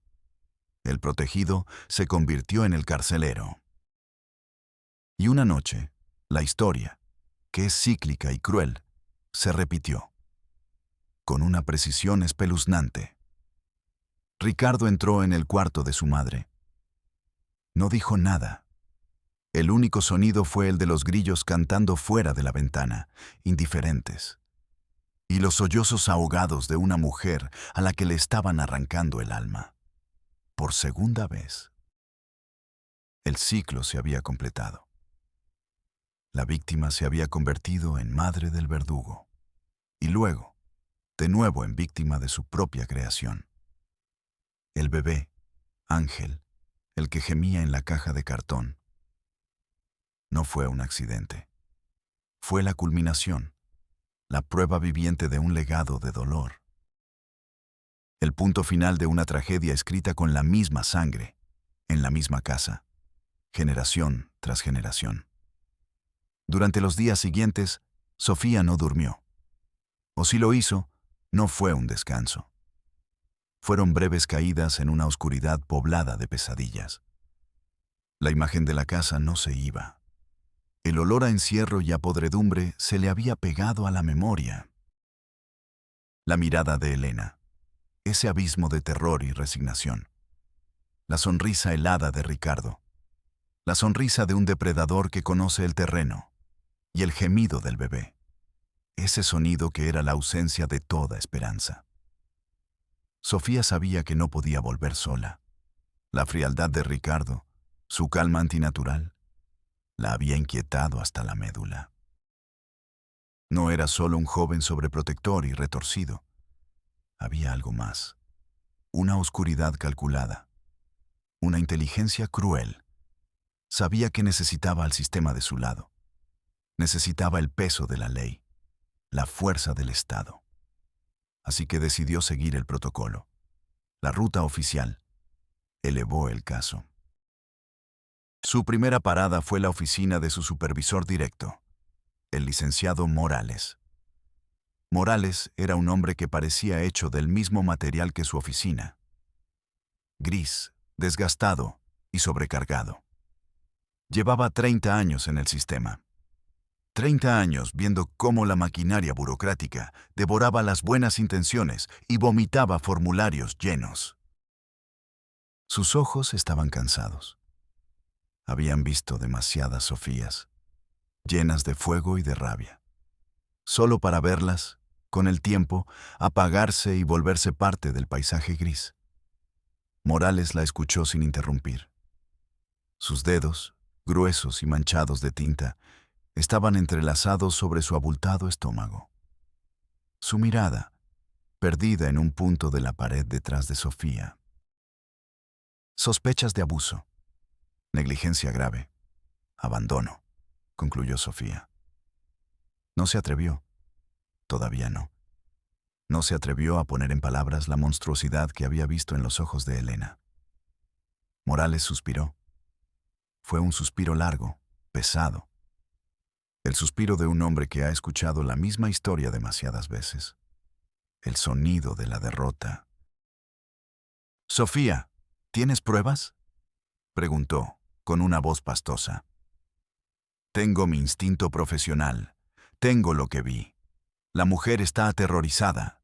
El protegido se convirtió en el carcelero. Y una noche, la historia, que es cíclica y cruel, se repitió. Con una precisión espeluznante. Ricardo entró en el cuarto de su madre. No dijo nada. El único sonido fue el de los grillos cantando fuera de la ventana, indiferentes, y los sollozos ahogados de una mujer a la que le estaban arrancando el alma. Por segunda vez. El ciclo se había completado. La víctima se había convertido en madre del verdugo, y luego, de nuevo en víctima de su propia creación. El bebé, Ángel, el que gemía en la caja de cartón. No fue un accidente. Fue la culminación, la prueba viviente de un legado de dolor. El punto final de una tragedia escrita con la misma sangre, en la misma casa. generación tras generación. Durante los días siguientes, Sofía no durmió. O si lo hizo, no fue un descanso. Fueron breves caídas en una oscuridad poblada de pesadillas. La imagen de la casa no se iba. El olor a encierro y a podredumbre se le había pegado a la memoria. La mirada de Elena, ese abismo de terror y resignación. La sonrisa helada de Ricardo. La sonrisa de un depredador que conoce el terreno. Y el gemido del bebé. Ese sonido que era la ausencia de toda esperanza. Sofía sabía que no podía volver sola. La frialdad de Ricardo, su calma antinatural, la había inquietado hasta la médula. No era solo un joven sobreprotector y retorcido. Había algo más. Una oscuridad calculada. Una inteligencia cruel. Sabía que necesitaba al sistema de su lado. Necesitaba el peso de la ley, la fuerza del Estado. Así que decidió seguir el protocolo. La ruta oficial. Elevó el caso. Su primera parada fue la oficina de su supervisor directo, el licenciado Morales. Morales era un hombre que parecía hecho del mismo material que su oficina. Gris, desgastado y sobrecargado. Llevaba 30 años en el sistema. 30 años viendo cómo la maquinaria burocrática devoraba las buenas intenciones y vomitaba formularios llenos. Sus ojos estaban cansados. Habían visto demasiadas Sofías, llenas de fuego y de rabia, solo para verlas, con el tiempo, apagarse y volverse parte del paisaje gris. Morales la escuchó sin interrumpir. Sus dedos, gruesos y manchados de tinta, estaban entrelazados sobre su abultado estómago. Su mirada, perdida en un punto de la pared detrás de Sofía. Sospechas de abuso, negligencia grave, abandono, concluyó Sofía. No se atrevió, todavía no. No se atrevió a poner en palabras la monstruosidad que había visto en los ojos de Elena. Morales suspiró. Fue un suspiro largo, pesado. El suspiro de un hombre que ha escuchado la misma historia demasiadas veces. El sonido de la derrota. «Sofía, ¿tienes pruebas?», preguntó, con una voz pastosa. «Tengo mi instinto profesional. Tengo lo que vi. La mujer está aterrorizada.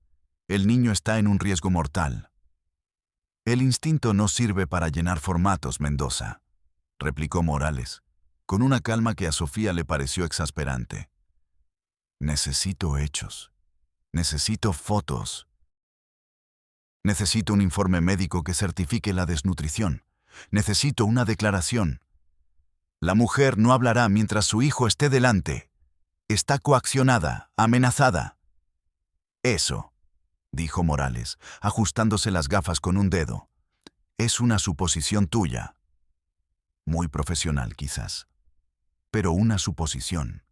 El niño está en un riesgo mortal». «El instinto no sirve para llenar formatos, Mendoza», replicó Morales, con una calma que a Sofía le pareció exasperante. «Necesito hechos. Necesito fotos. Necesito un informe médico que certifique la desnutrición. Necesito una declaración. La mujer no hablará mientras su hijo esté delante. Está coaccionada, amenazada». «Eso», dijo Morales, ajustándose las gafas con un dedo, «es una suposición tuya. Muy profesional, quizás, pero una suposición».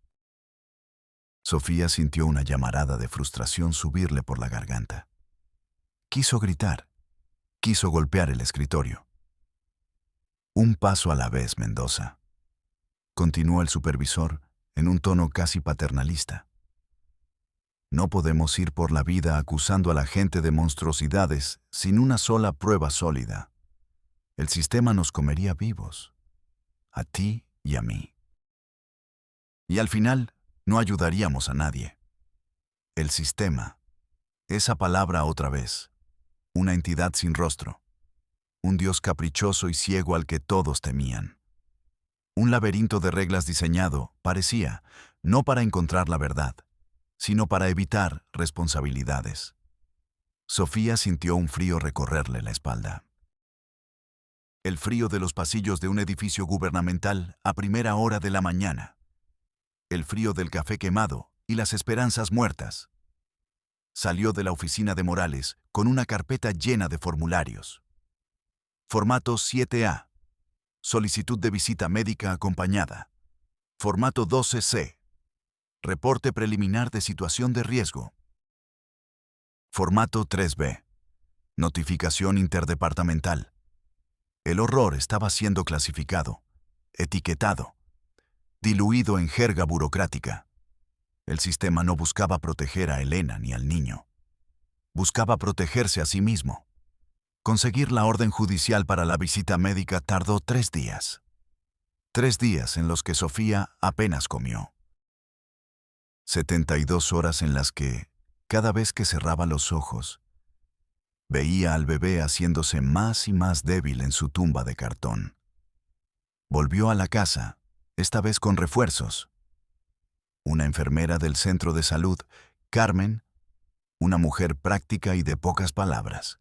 Sofía sintió una llamarada de frustración subirle por la garganta. Quiso gritar. Quiso golpear el escritorio. «Un paso a la vez, Mendoza», continuó el supervisor en un tono casi paternalista. «No podemos ir por la vida acusando a la gente de monstruosidades sin una sola prueba sólida. El sistema nos comería vivos, a ti y a mí. Y al final, no ayudaríamos a nadie. El sistema, esa palabra otra vez, una entidad sin rostro, un dios caprichoso y ciego al que todos temían. Un laberinto de reglas diseñado, parecía, no para encontrar la verdad, sino para evitar responsabilidades». Sofía sintió un frío recorrerle la espalda. El frío de los pasillos de un edificio gubernamental a primera hora de la mañana. El frío del café quemado y las esperanzas muertas. Salió de la oficina de Morales con una carpeta llena de formularios. Formato 7A. Solicitud de visita médica acompañada. Formato 12C. Reporte preliminar de situación de riesgo. Formato 3B. Notificación interdepartamental. El horror estaba siendo clasificado. etiquetado, diluido en jerga burocrática. El sistema no buscaba proteger a Elena ni al niño. Buscaba protegerse a sí mismo. Conseguir la orden judicial para la visita médica tardó 3 días. 3 días en los que Sofía apenas comió. 72 horas en las que, cada vez que cerraba los ojos, veía al bebé haciéndose más y más débil en su tumba de cartón. Volvió a la casa, esta vez con refuerzos. Una enfermera del centro de salud, Carmen, una mujer práctica y de pocas palabras,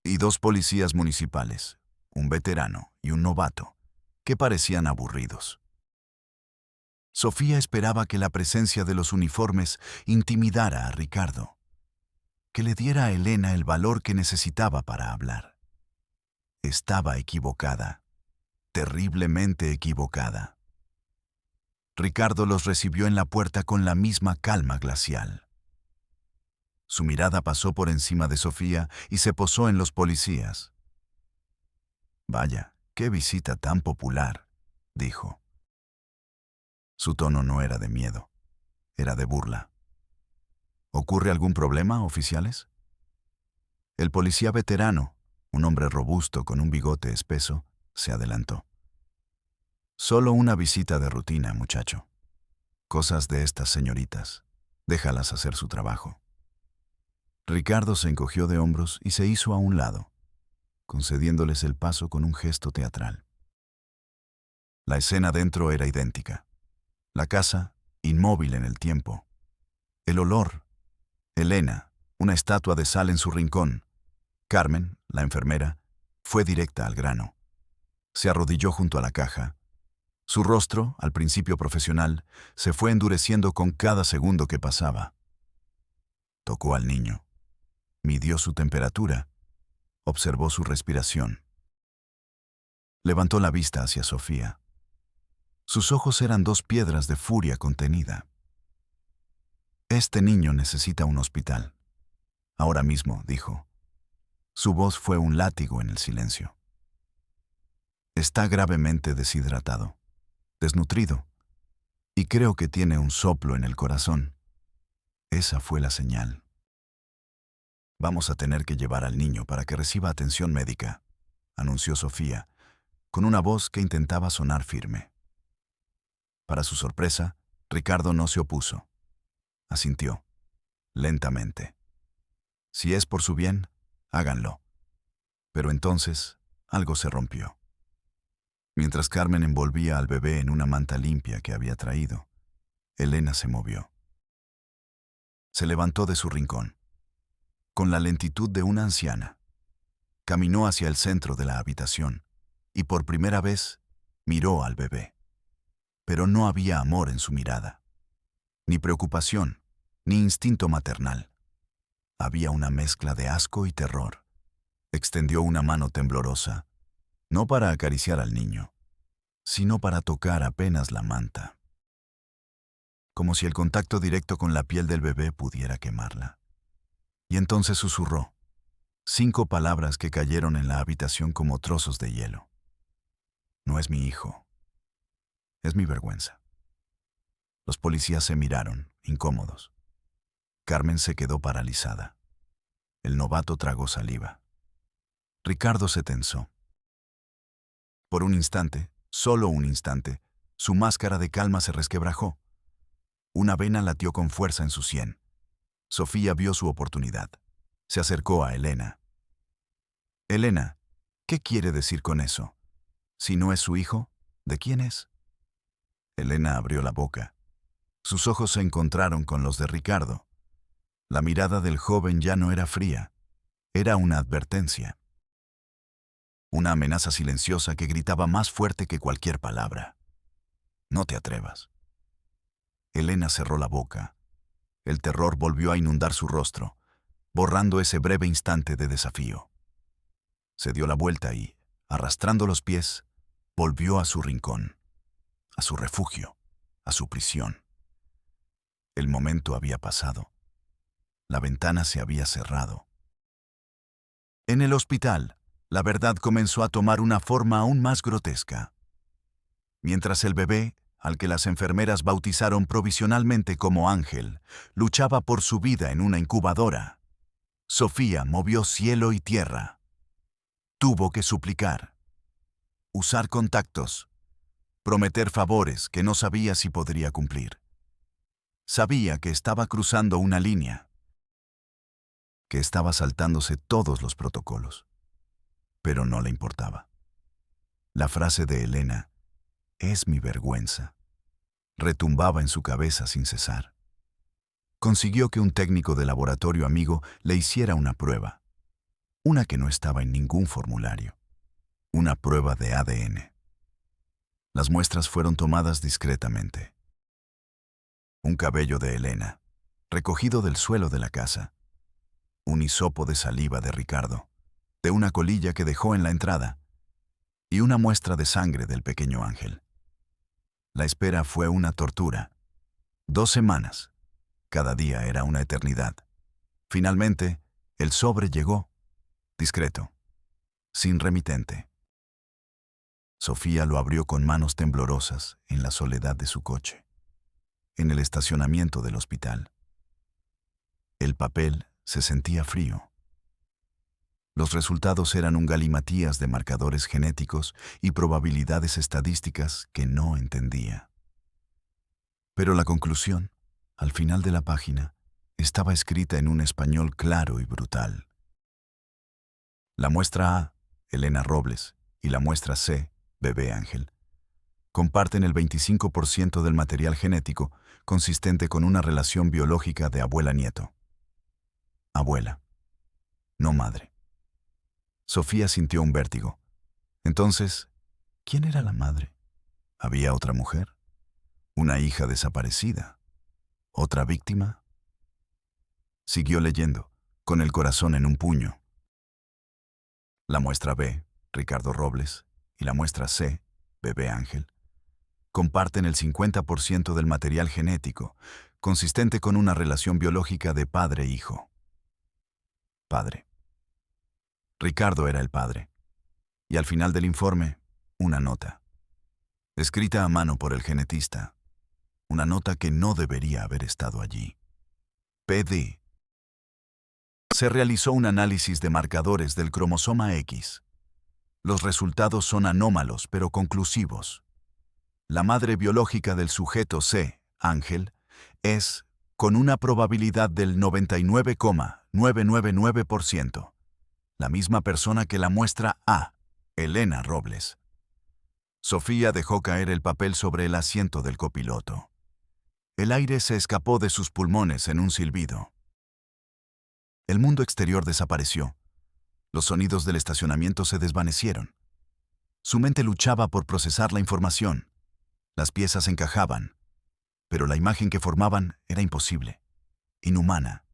y 2 policías municipales, un veterano y un novato, que parecían aburridos. Sofía esperaba que la presencia de los uniformes intimidara a Ricardo, que le diera a Elena el valor que necesitaba para hablar. Estaba equivocada, terriblemente equivocada. Ricardo los recibió en la puerta con la misma calma glacial. Su mirada pasó por encima de Sofía y se posó en los policías. «Vaya, qué visita tan popular», dijo. Su tono no era de miedo, era de burla. «¿Ocurre algún problema, oficiales?» El policía veterano, un hombre robusto con un bigote espeso, se adelantó. «Solo una visita de rutina, muchacho. Cosas de estas señoritas. Déjalas hacer su trabajo». Ricardo se encogió de hombros y se hizo a un lado, concediéndoles el paso con un gesto teatral. La escena dentro era idéntica. La casa, inmóvil en el tiempo. El olor. Elena, una estatua de sal en su rincón. Carmen, la enfermera, fue directa al grano. Se arrodilló junto a la caja. Su rostro, al principio profesional, se fue endureciendo con cada segundo que pasaba. Tocó al niño. Midió su temperatura. Observó su respiración. Levantó la vista hacia Sofía. Sus ojos eran 2 piedras de furia contenida. «Este niño necesita un hospital. Ahora mismo», dijo. Su voz fue un látigo en el silencio. «Está gravemente deshidratado, desnutrido, y creo que tiene un soplo en el corazón». Esa fue la señal. «Vamos a tener que llevar al niño para que reciba atención médica», anunció Sofía, con una voz que intentaba sonar firme. Para su sorpresa, Ricardo no se opuso. Asintió, lentamente. «Si es por su bien, háganlo». Pero entonces, algo se rompió. Mientras Carmen envolvía al bebé en una manta limpia que había traído, Elena se movió. Se levantó de su rincón. Con la lentitud de una anciana, caminó hacia el centro de la habitación y por primera vez miró al bebé. Pero no había amor en su mirada, ni preocupación, ni instinto maternal. Había una mezcla de asco y terror. Extendió una mano temblorosa, no para acariciar al niño, sino para tocar apenas la manta. Como si el contacto directo con la piel del bebé pudiera quemarla. Y entonces susurró, 5 palabras que cayeron en la habitación como trozos de hielo. «No es mi hijo. Es mi vergüenza». Los policías se miraron, incómodos. Carmen se quedó paralizada. El novato tragó saliva. Ricardo se tensó. Por un instante, solo un instante, su máscara de calma se resquebrajó. Una vena latió con fuerza en su sien. Sofía vio su oportunidad. Se acercó a Elena. «Elena, ¿qué quiere decir con eso? Si no es su hijo, ¿de quién es?» Elena abrió la boca. Sus ojos se encontraron con los de Ricardo. La mirada del joven ya no era fría. Era una advertencia. Una amenaza silenciosa que gritaba más fuerte que cualquier palabra. «No te atrevas». Elena cerró la boca. El terror volvió a inundar su rostro, borrando ese breve instante de desafío. Se dio la vuelta y, arrastrando los pies, volvió a su rincón, a su refugio, a su prisión. El momento había pasado. La ventana se había cerrado. En el hospital, la verdad comenzó a tomar una forma aún más grotesca. Mientras el bebé, al que las enfermeras bautizaron provisionalmente como Ángel, luchaba por su vida en una incubadora, Sofía movió cielo y tierra. Tuvo que suplicar, usar contactos, prometer favores que no sabía si podría cumplir. Sabía que estaba cruzando una línea, que estaba saltándose todos los protocolos, pero no le importaba. La frase de Elena, "es mi vergüenza", retumbaba en su cabeza sin cesar. Consiguió que un técnico de laboratorio amigo le hiciera una prueba, una que no estaba en ningún formulario, una prueba de ADN. Las muestras fueron tomadas discretamente. Un cabello de Elena, recogido del suelo de la casa, un hisopo de saliva de Ricardo, de una colilla que dejó en la entrada, y una muestra de sangre del pequeño Ángel. La espera fue una tortura. 2 semanas. Cada día era una eternidad. Finalmente, el sobre llegó, discreto, sin remitente. Sofía lo abrió con manos temblorosas en la soledad de su coche, en el estacionamiento del hospital. El papel se sentía frío. Los resultados eran un galimatías de marcadores genéticos y probabilidades estadísticas que no entendía. Pero la conclusión, al final de la página, estaba escrita en un español claro y brutal. La muestra A, Elena Robles, y la muestra C, bebé Ángel, comparten el 25% del material genético consistente con una relación biológica de abuela-nieto. Abuela, no madre. Sofía sintió un vértigo. Entonces, ¿quién era la madre? ¿Había otra mujer? ¿Una hija desaparecida? ¿Otra víctima? Siguió leyendo, con el corazón en un puño. La muestra B, Ricardo Robles, y la muestra C, bebé Ángel, comparten el 50% del material genético, consistente con una relación biológica de padre-hijo. Padre. Ricardo era el padre. Y al final del informe, una nota, escrita a mano por el genetista, una nota que no debería haber estado allí. PD. Se realizó un análisis de marcadores del cromosoma X. Los resultados son anómalos pero conclusivos. La madre biológica del sujeto C, Ángel, es, con una probabilidad del 99,999%, la misma persona que la muestra A, Elena Robles. Sofía dejó caer el papel sobre el asiento del copiloto. El aire se escapó de sus pulmones en un silbido. El mundo exterior desapareció. Los sonidos del estacionamiento se desvanecieron. Su mente luchaba por procesar la información. Las piezas encajaban, pero la imagen que formaban era imposible, inhumana.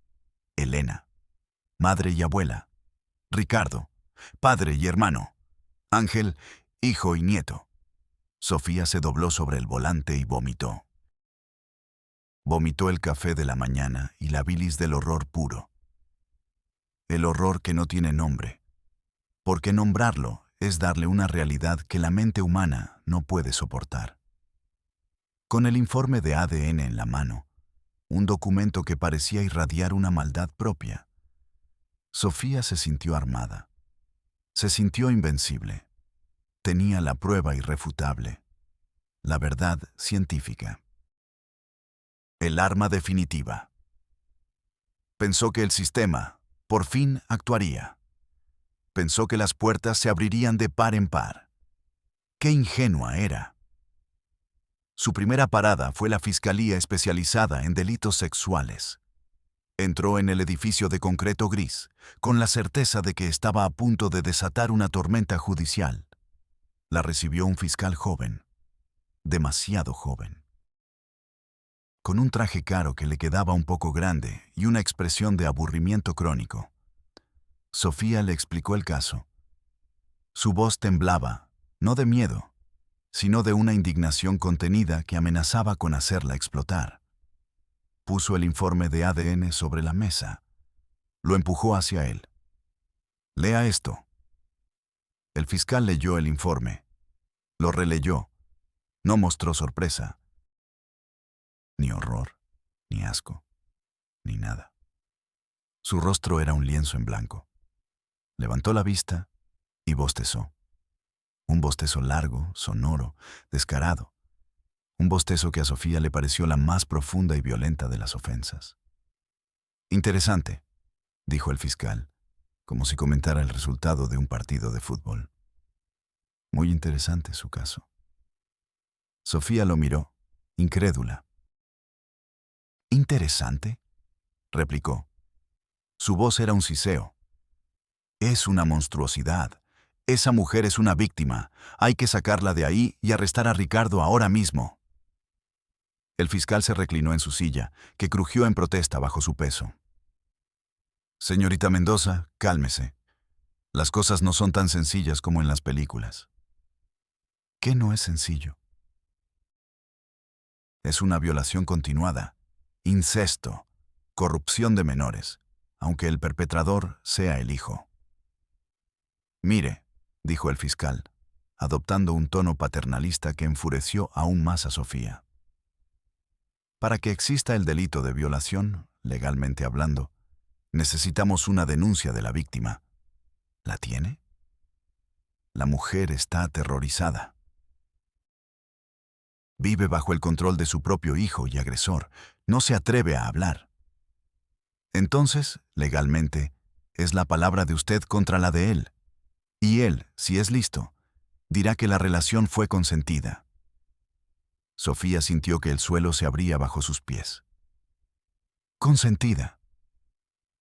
Elena, madre y abuela. Ricardo, padre y hermano. Ángel, hijo y nieto. Sofía se dobló sobre el volante y vomitó. Vomitó el café de la mañana y la bilis del horror puro. El horror que no tiene nombre, porque nombrarlo es darle una realidad que la mente humana no puede soportar. Con el informe de ADN en la mano, un documento que parecía irradiar una maldad propia, Sofía se sintió armada. Se sintió invencible. Tenía la prueba irrefutable, la verdad científica. El arma definitiva. Pensó que el sistema, por fin, actuaría. Pensó que las puertas se abrirían de par en par. ¡Qué ingenua era! Su primera parada fue la Fiscalía Especializada en Delitos Sexuales. Entró en el edificio de concreto gris, con la certeza de que estaba a punto de desatar una tormenta judicial. La recibió un fiscal joven, demasiado joven. Con un traje caro que le quedaba un poco grande y una expresión de aburrimiento crónico. Sofía le explicó el caso. Su voz temblaba, no de miedo, sino de una indignación contenida que amenazaba con hacerla explotar. Puso el informe de ADN sobre la mesa. Lo empujó hacia él. «Lea esto». El fiscal leyó el informe. Lo releyó. No mostró sorpresa, ni horror, ni asco, ni nada. Su rostro era un lienzo en blanco. Levantó la vista y bostezó. Un bostezo largo, sonoro, descarado. Un bostezo que a Sofía le pareció la más profunda y violenta de las ofensas. Interesante, dijo el fiscal, como si comentara el resultado de un partido de fútbol. Muy interesante su caso. Sofía lo miró, incrédula. ¿Interesante?, replicó. Su voz era un siseo. Es una monstruosidad. Esa mujer es una víctima. Hay que sacarla de ahí y arrestar a Ricardo ahora mismo. El fiscal se reclinó en su silla, que crujió en protesta bajo su peso. Señorita Mendoza, cálmese. Las cosas no son tan sencillas como en las películas. ¿Qué no es sencillo? Es una violación continuada, incesto, corrupción de menores, aunque el perpetrador sea el hijo. Mire, dijo el fiscal, adoptando un tono paternalista que enfureció aún más a Sofía. Para que exista el delito de violación, legalmente hablando, necesitamos una denuncia de la víctima. ¿La tiene? La mujer está aterrorizada. Vive bajo el control de su propio hijo y agresor. No se atreve a hablar. Entonces, legalmente, es la palabra de usted contra la de él. Y él, si es listo, dirá que la relación fue consentida. Sofía sintió que el suelo se abría bajo sus pies. Consentida.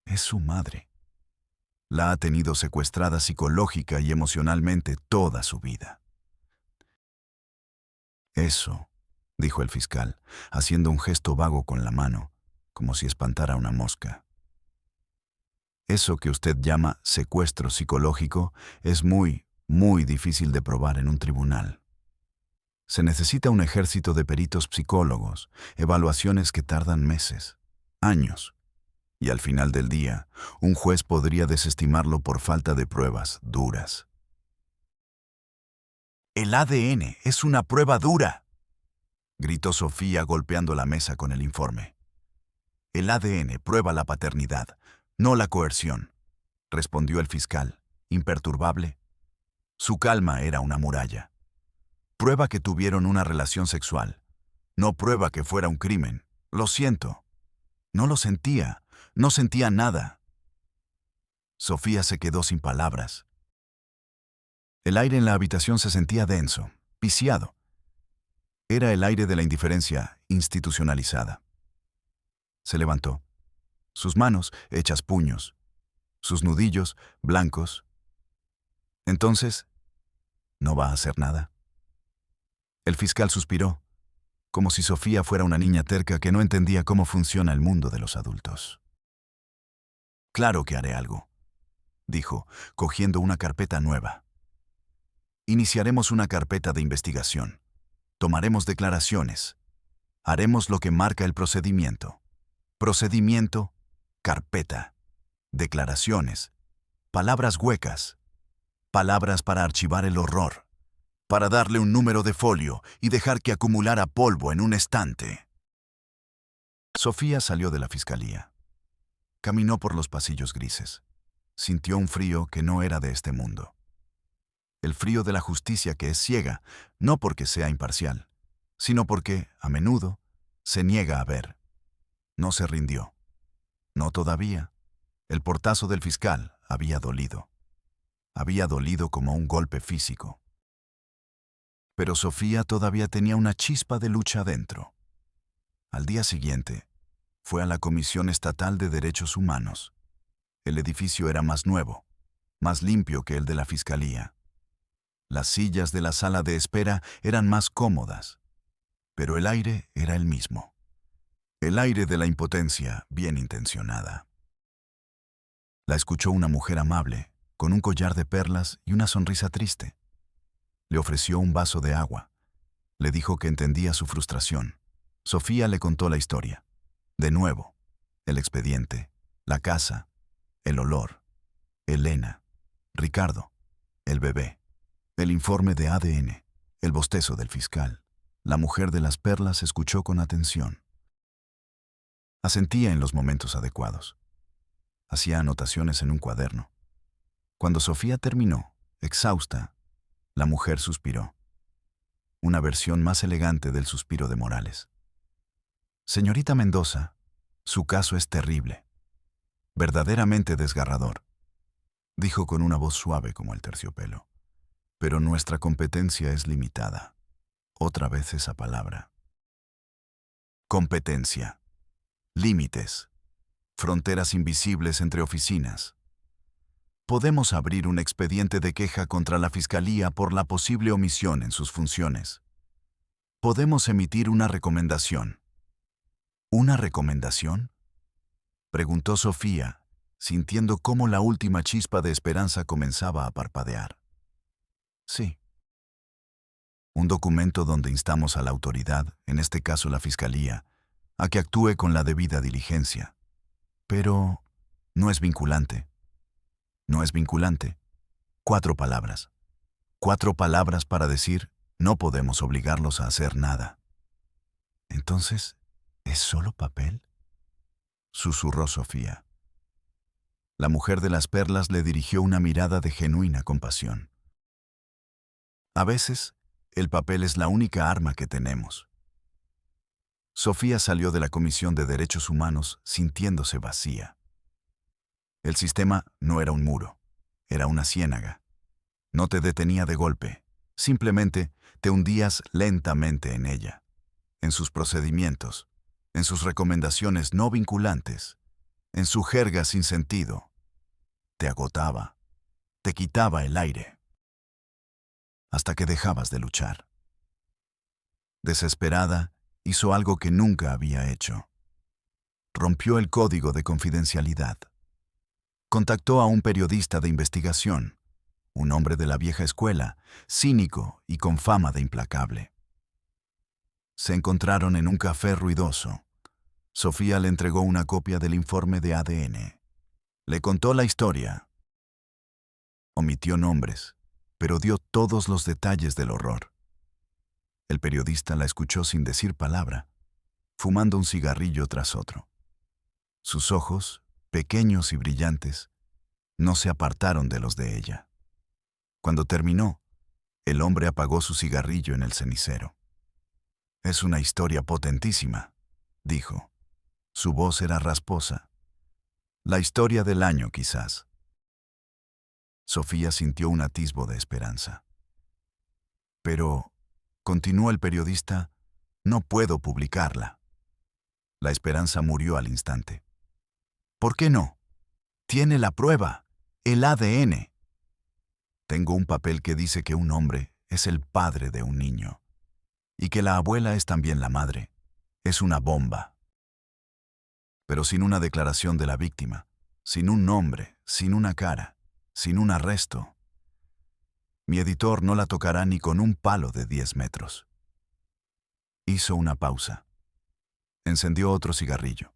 Es su madre. La ha tenido secuestrada psicológica y emocionalmente toda su vida. Eso, dijo el fiscal, haciendo un gesto vago con la mano, como si espantara a una mosca. Eso que usted llama secuestro psicológico es muy difícil de probar en un tribunal. Se necesita un ejército de peritos psicólogos, evaluaciones que tardan meses, años, y al final del día, un juez podría desestimarlo por falta de pruebas duras. El ADN es una prueba dura, gritó Sofía golpeando la mesa con el informe. El ADN prueba la paternidad, no la coerción, respondió el fiscal, imperturbable. Su calma era una muralla. Prueba que tuvieron una relación sexual. No prueba que fuera un crimen. Lo siento. No lo sentía. No sentía nada. Sofía se quedó sin palabras. El aire en la habitación se sentía denso, viciado. Era el aire de la indiferencia institucionalizada. Se levantó. Sus manos hechas puños. Sus nudillos blancos. Entonces, ¿no va a hacer nada? El fiscal suspiró, como si Sofía fuera una niña terca que no entendía cómo funciona el mundo de los adultos. Claro que haré algo, dijo, cogiendo una carpeta nueva. Iniciaremos una carpeta de investigación. Tomaremos declaraciones. Haremos lo que marca el procedimiento. Procedimiento, carpeta, declaraciones, palabras huecas, palabras para archivar el horror, para darle un número de folio y dejar que acumulara polvo en un estante. Sofía salió de la fiscalía. Caminó por los pasillos grises. Sintió un frío que no era de este mundo. El frío de la justicia que es ciega, no porque sea imparcial, sino porque, a menudo, se niega a ver. No se rindió. No todavía. El portazo del fiscal había dolido. Había dolido como un golpe físico. Pero Sofía todavía tenía una chispa de lucha dentro. Al día siguiente, fue a la Comisión Estatal de Derechos Humanos. El edificio era más nuevo, más limpio que el de la Fiscalía. Las sillas de la sala de espera eran más cómodas, pero el aire era el mismo. El aire de la impotencia bien intencionada. La escuchó una mujer amable, con un collar de perlas y una sonrisa triste. Le ofreció un vaso de agua. Le dijo que entendía su frustración. Sofía le contó la historia. De nuevo, el expediente, la casa, el olor, Elena, Ricardo, el bebé, el informe de ADN, el bostezo del fiscal. La mujer de las perlas escuchó con atención. Asentía en los momentos adecuados. Hacía anotaciones en un cuaderno. Cuando Sofía terminó, exhausta, la mujer suspiró. Una versión más elegante del suspiro de Morales. Señorita Mendoza, su caso es terrible. Verdaderamente desgarrador, dijo con una voz suave como el terciopelo. Pero nuestra competencia es limitada. Otra vez esa palabra. Competencia. Límites. Fronteras invisibles entre oficinas. Podemos abrir un expediente de queja contra la Fiscalía por la posible omisión en sus funciones. Podemos emitir una recomendación. ¿Una recomendación?, preguntó Sofía, sintiendo cómo la última chispa de esperanza comenzaba a parpadear. Sí. Un documento donde instamos a la autoridad, en este caso la Fiscalía, a que actúe con la debida diligencia. Pero no es vinculante. No es vinculante. 4 palabras. 4 palabras para decir, no podemos obligarlos a hacer nada. Entonces, ¿es solo papel?, susurró Sofía. La mujer de las perlas le dirigió una mirada de genuina compasión. A veces, el papel es la única arma que tenemos. Sofía salió de la Comisión de Derechos Humanos sintiéndose vacía. El sistema no era un muro, era una ciénaga. No te detenía de golpe, simplemente te hundías lentamente en ella, en sus procedimientos, en sus recomendaciones no vinculantes, en su jerga sin sentido. Te agotaba, te quitaba el aire, hasta que dejabas de luchar. Desesperada, hizo algo que nunca había hecho. Rompió el código de confidencialidad. Contactó a un periodista de investigación, un hombre de la vieja escuela, cínico y con fama de implacable. Se encontraron en un café ruidoso. Sofía le entregó una copia del informe de ADN. Le contó la historia. Omitió nombres, pero dio todos los detalles del horror. El periodista la escuchó sin decir palabra, fumando un cigarrillo tras otro. Sus ojos, pequeños y brillantes, no se apartaron de los de ella. Cuando terminó, el hombre apagó su cigarrillo en el cenicero. Es una historia potentísima, dijo. Su voz era rasposa. La historia del año, quizás. Sofía sintió un atisbo de esperanza. Pero, continuó el periodista, no puedo publicarla. La esperanza murió al instante. ¿Por qué no? Tiene la prueba, el ADN. Tengo un papel que dice que un hombre es el padre de un niño y que la abuela es también la madre. Es una bomba. Pero sin una declaración de la víctima, sin un nombre, sin una cara, sin un arresto. Mi editor no la tocará ni con un palo de 10 metros. Hizo una pausa. Encendió otro cigarrillo.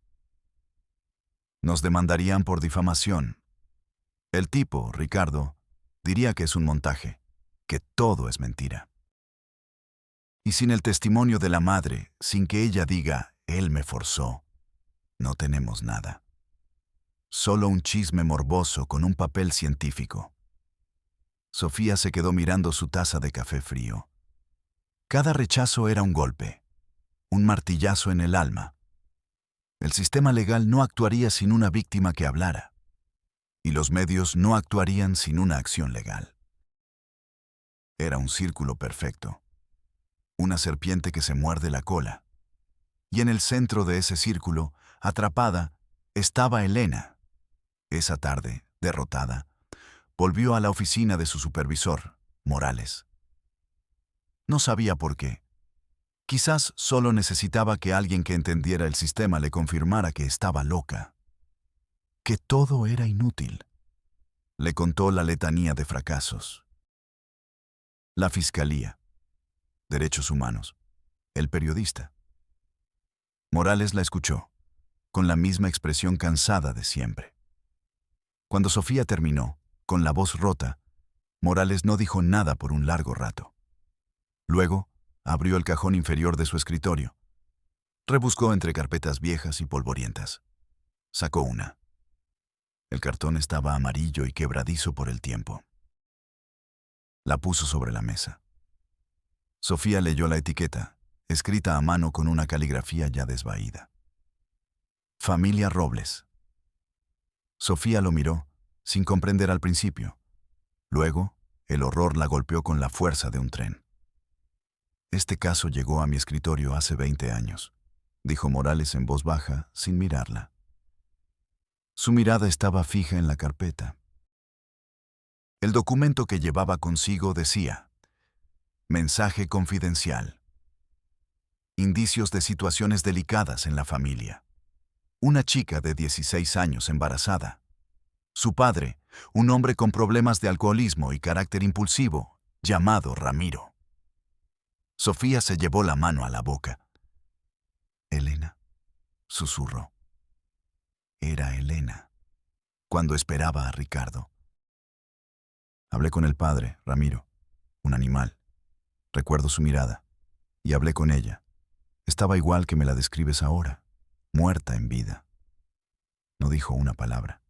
Nos demandarían por difamación. El tipo, Ricardo, diría que es un montaje, que todo es mentira. Y sin el testimonio de la madre, sin que ella diga, él me forzó, no tenemos nada. Solo un chisme morboso con un papel científico. Sofía se quedó mirando su taza de café frío. Cada rechazo era un golpe, un martillazo en el alma. El sistema legal no actuaría sin una víctima que hablara, y los medios no actuarían sin una acción legal. Era un círculo perfecto, una serpiente que se muerde la cola. Y en el centro de ese círculo, atrapada, estaba Elena. Esa tarde, derrotada, volvió a la oficina de su supervisor, Morales. No sabía por qué. Quizás solo necesitaba que alguien que entendiera el sistema le confirmara que estaba loca, que todo era inútil. Le contó la letanía de fracasos. La Fiscalía, Derechos Humanos, el periodista. Morales la escuchó, con la misma expresión cansada de siempre. Cuando Sofía terminó, con la voz rota, Morales no dijo nada por un largo rato. Luego, Abrió el cajón inferior de su escritorio. Rebuscó entre carpetas viejas y polvorientas. Sacó una. El cartón estaba amarillo y quebradizo por el tiempo. La puso sobre la mesa. Sofía leyó la etiqueta, escrita a mano con una caligrafía ya desvaída. Familia Robles. Sofía lo miró, sin comprender al principio. Luego, el horror la golpeó con la fuerza de un tren. Este caso llegó a mi escritorio hace 20 años, dijo Morales en voz baja, sin mirarla. Su mirada estaba fija en la carpeta. El documento que llevaba consigo decía: mensaje confidencial. Indicios de situaciones delicadas en la familia. Una chica de 16 años embarazada. Su padre, un hombre con problemas de alcoholismo y carácter impulsivo, llamado Ramiro. Sofía se llevó la mano a la boca. Elena, susurró. Era Elena, cuando esperaba a Ricardo. Hablé con el padre, Ramiro, un animal. Recuerdo su mirada, y hablé con ella. Estaba igual que me la describes ahora, muerta en vida. No dijo una palabra.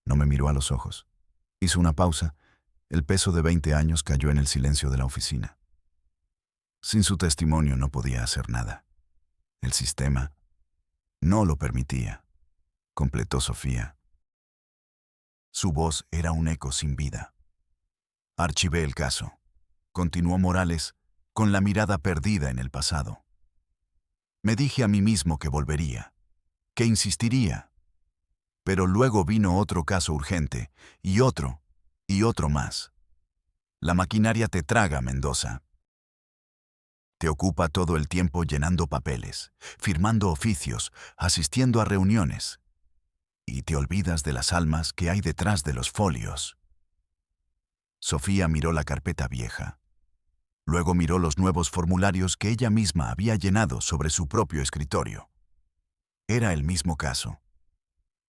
No me miró a los ojos. Hizo una pausa. El peso de 20 años cayó en el silencio de la oficina. Sin su testimonio no podía hacer nada. El sistema no lo permitía, completó Sofía. Su voz era un eco sin vida. Archivé el caso, continuó Morales, con la mirada perdida en el pasado. Me dije a mí mismo que volvería, que insistiría. Pero luego vino otro caso urgente, y otro más. La maquinaria te traga, Mendoza. Te ocupa todo el tiempo llenando papeles, firmando oficios, asistiendo a reuniones. Y te olvidas de las almas que hay detrás de los folios. Sofía miró la carpeta vieja. Luego miró los nuevos formularios que ella misma había llenado sobre su propio escritorio. Era el mismo caso.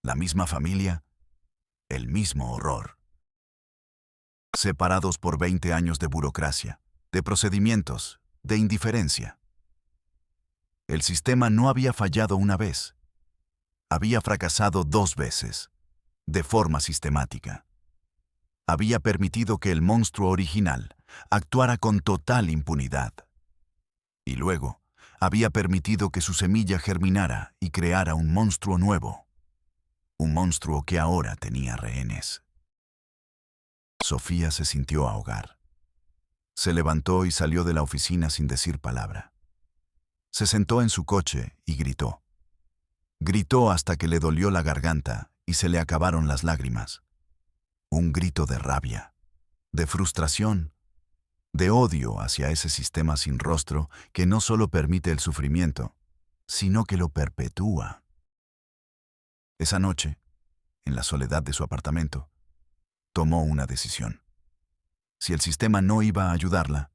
La misma familia, el mismo horror. Separados por 20 años de burocracia, de procedimientos, de indiferencia. El sistema no había fallado una vez. Había fracasado 2 veces, de forma sistemática. Había permitido que el monstruo original actuara con total impunidad. Y luego, había permitido que su semilla germinara y creara un monstruo nuevo. Un monstruo que ahora tenía rehenes. Sofía se sintió ahogar. Se levantó y salió de la oficina sin decir palabra. Se sentó en su coche y gritó. Gritó hasta que le dolió la garganta y se le acabaron las lágrimas. Un grito de rabia, de frustración, de odio hacia ese sistema sin rostro que no solo permite el sufrimiento, sino que lo perpetúa. Esa noche, en la soledad de su apartamento, tomó una decisión. Si el sistema no iba a ayudarla,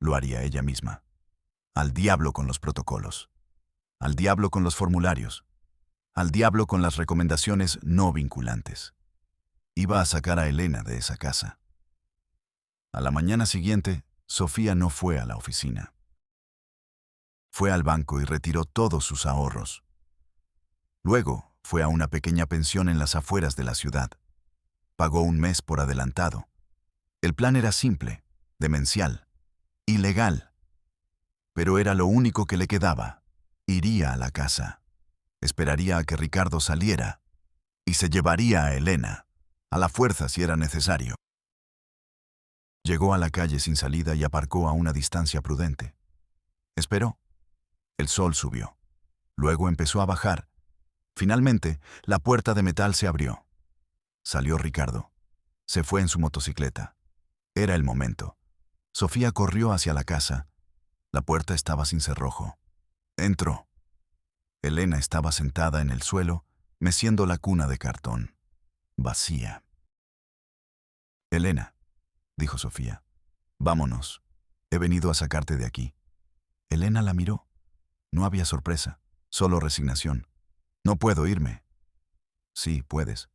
lo haría ella misma. Al diablo con los protocolos. Al diablo con los formularios. Al diablo con las recomendaciones no vinculantes. Iba a sacar a Elena de esa casa. A la mañana siguiente, Sofía no fue a la oficina. Fue al banco y retiró todos sus ahorros. Luego, fue a una pequeña pensión en las afueras de la ciudad. Pagó un mes por adelantado. El plan era simple, demencial, ilegal. Pero era lo único que le quedaba. Iría a la casa. Esperaría a que Ricardo saliera. Y se llevaría a Elena, a la fuerza si era necesario. Llegó a la calle sin salida y aparcó a una distancia prudente. Esperó. El sol subió. Luego empezó a bajar. Finalmente, la puerta de metal se abrió. Salió Ricardo. Se fue en su motocicleta. Era el momento. Sofía corrió hacia la casa. La puerta estaba sin cerrojo. Entró. Elena estaba sentada en el suelo, meciendo la cuna de cartón. Vacía. Elena, dijo Sofía, vámonos. He venido a sacarte de aquí. Elena la miró. No había sorpresa, solo resignación. No puedo irme. Sí, puedes.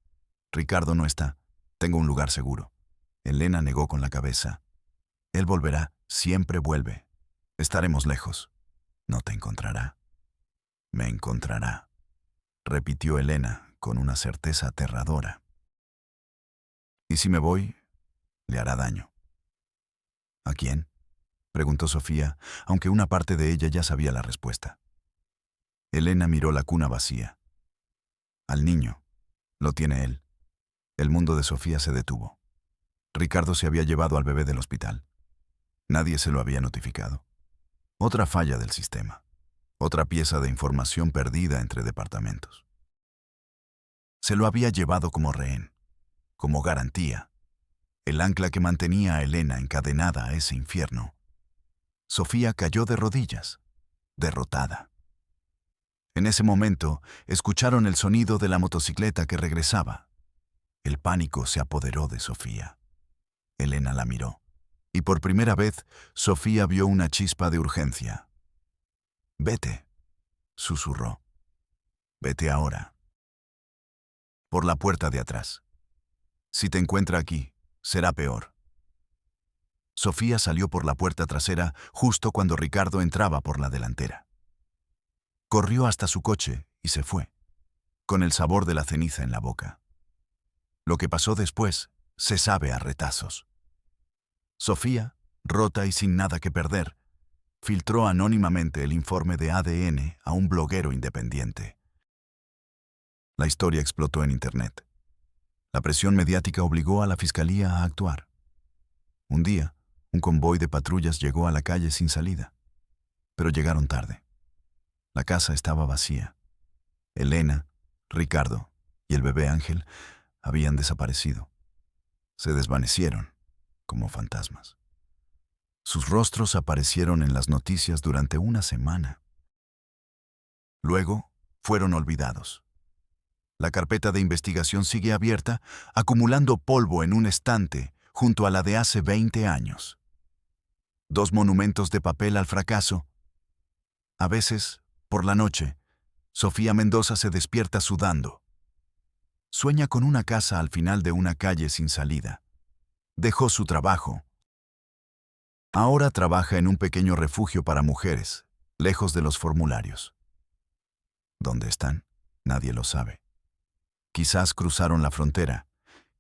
Ricardo no está. Tengo un lugar seguro. Elena negó con la cabeza. Él volverá, siempre vuelve. Estaremos lejos. No te encontrará. Me encontrará, repitió Elena con una certeza aterradora. ¿Y si me voy? Le hará daño. ¿A quién? Preguntó Sofía, aunque una parte de ella ya sabía la respuesta. Elena miró la cuna vacía. Al niño. Lo tiene él. El mundo de Sofía se detuvo. Ricardo se había llevado al bebé del hospital. Nadie se lo había notificado. Otra falla del sistema. Otra pieza de información perdida entre departamentos. Se lo había llevado como rehén, como garantía, el ancla que mantenía a Elena encadenada a ese infierno. Sofía cayó de rodillas, derrotada. En ese momento, escucharon el sonido de la motocicleta que regresaba. El pánico se apoderó de Sofía. Elena la miró, y por primera vez, Sofía vio una chispa de urgencia. «Vete», susurró. «Vete ahora. Por la puerta de atrás. Si te encuentra aquí, será peor». Sofía salió por la puerta trasera justo cuando Ricardo entraba por la delantera. Corrió hasta su coche y se fue, con el sabor de la ceniza en la boca. Lo que pasó después se sabe a retazos. Sofía, rota y sin nada que perder, filtró anónimamente el informe de ADN a un bloguero independiente. La historia explotó en Internet. La presión mediática obligó a la fiscalía a actuar. Un día, un convoy de patrullas llegó a la calle sin salida, pero llegaron tarde. La casa estaba vacía. Elena, Ricardo y el bebé Ángel habían desaparecido. Se desvanecieron como fantasmas. Sus rostros aparecieron en las noticias durante una semana. Luego, fueron olvidados. La carpeta de investigación sigue abierta, acumulando polvo en un estante junto a la de hace 20 años. 2 monumentos de papel al fracaso. A veces, por la noche, Sofía Mendoza se despierta sudando. Sueña con una casa al final de una calle sin salida. Dejó su trabajo. Ahora trabaja en un pequeño refugio para mujeres, lejos de los formularios. ¿Dónde están? Nadie lo sabe. Quizás cruzaron la frontera.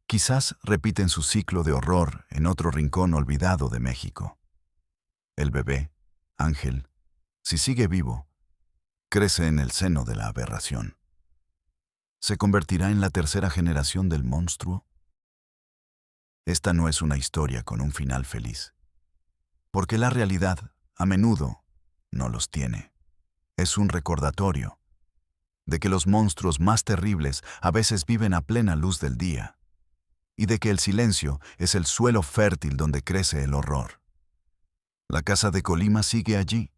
Quizás repiten su ciclo de horror en otro rincón olvidado de México. El bebé, Ángel, si sigue vivo, crece en el seno de la aberración. ¿Se convertirá en la tercera generación del monstruo? Esta no es una historia con un final feliz. Porque la realidad, a menudo, no los tiene. Es un recordatorio de que los monstruos más terribles a veces viven a plena luz del día, y de que el silencio es el suelo fértil donde crece el horror. La casa de Colima sigue allí,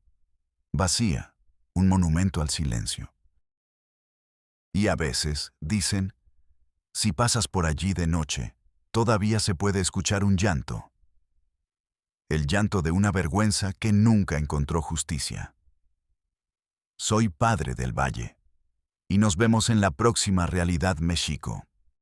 vacía, un monumento al silencio. Y a veces, dicen, si pasas por allí de noche, todavía se puede escuchar un llanto. El llanto de una vergüenza que nunca encontró justicia. Soy Padre del Valle, y nos vemos en la próxima Realidad México.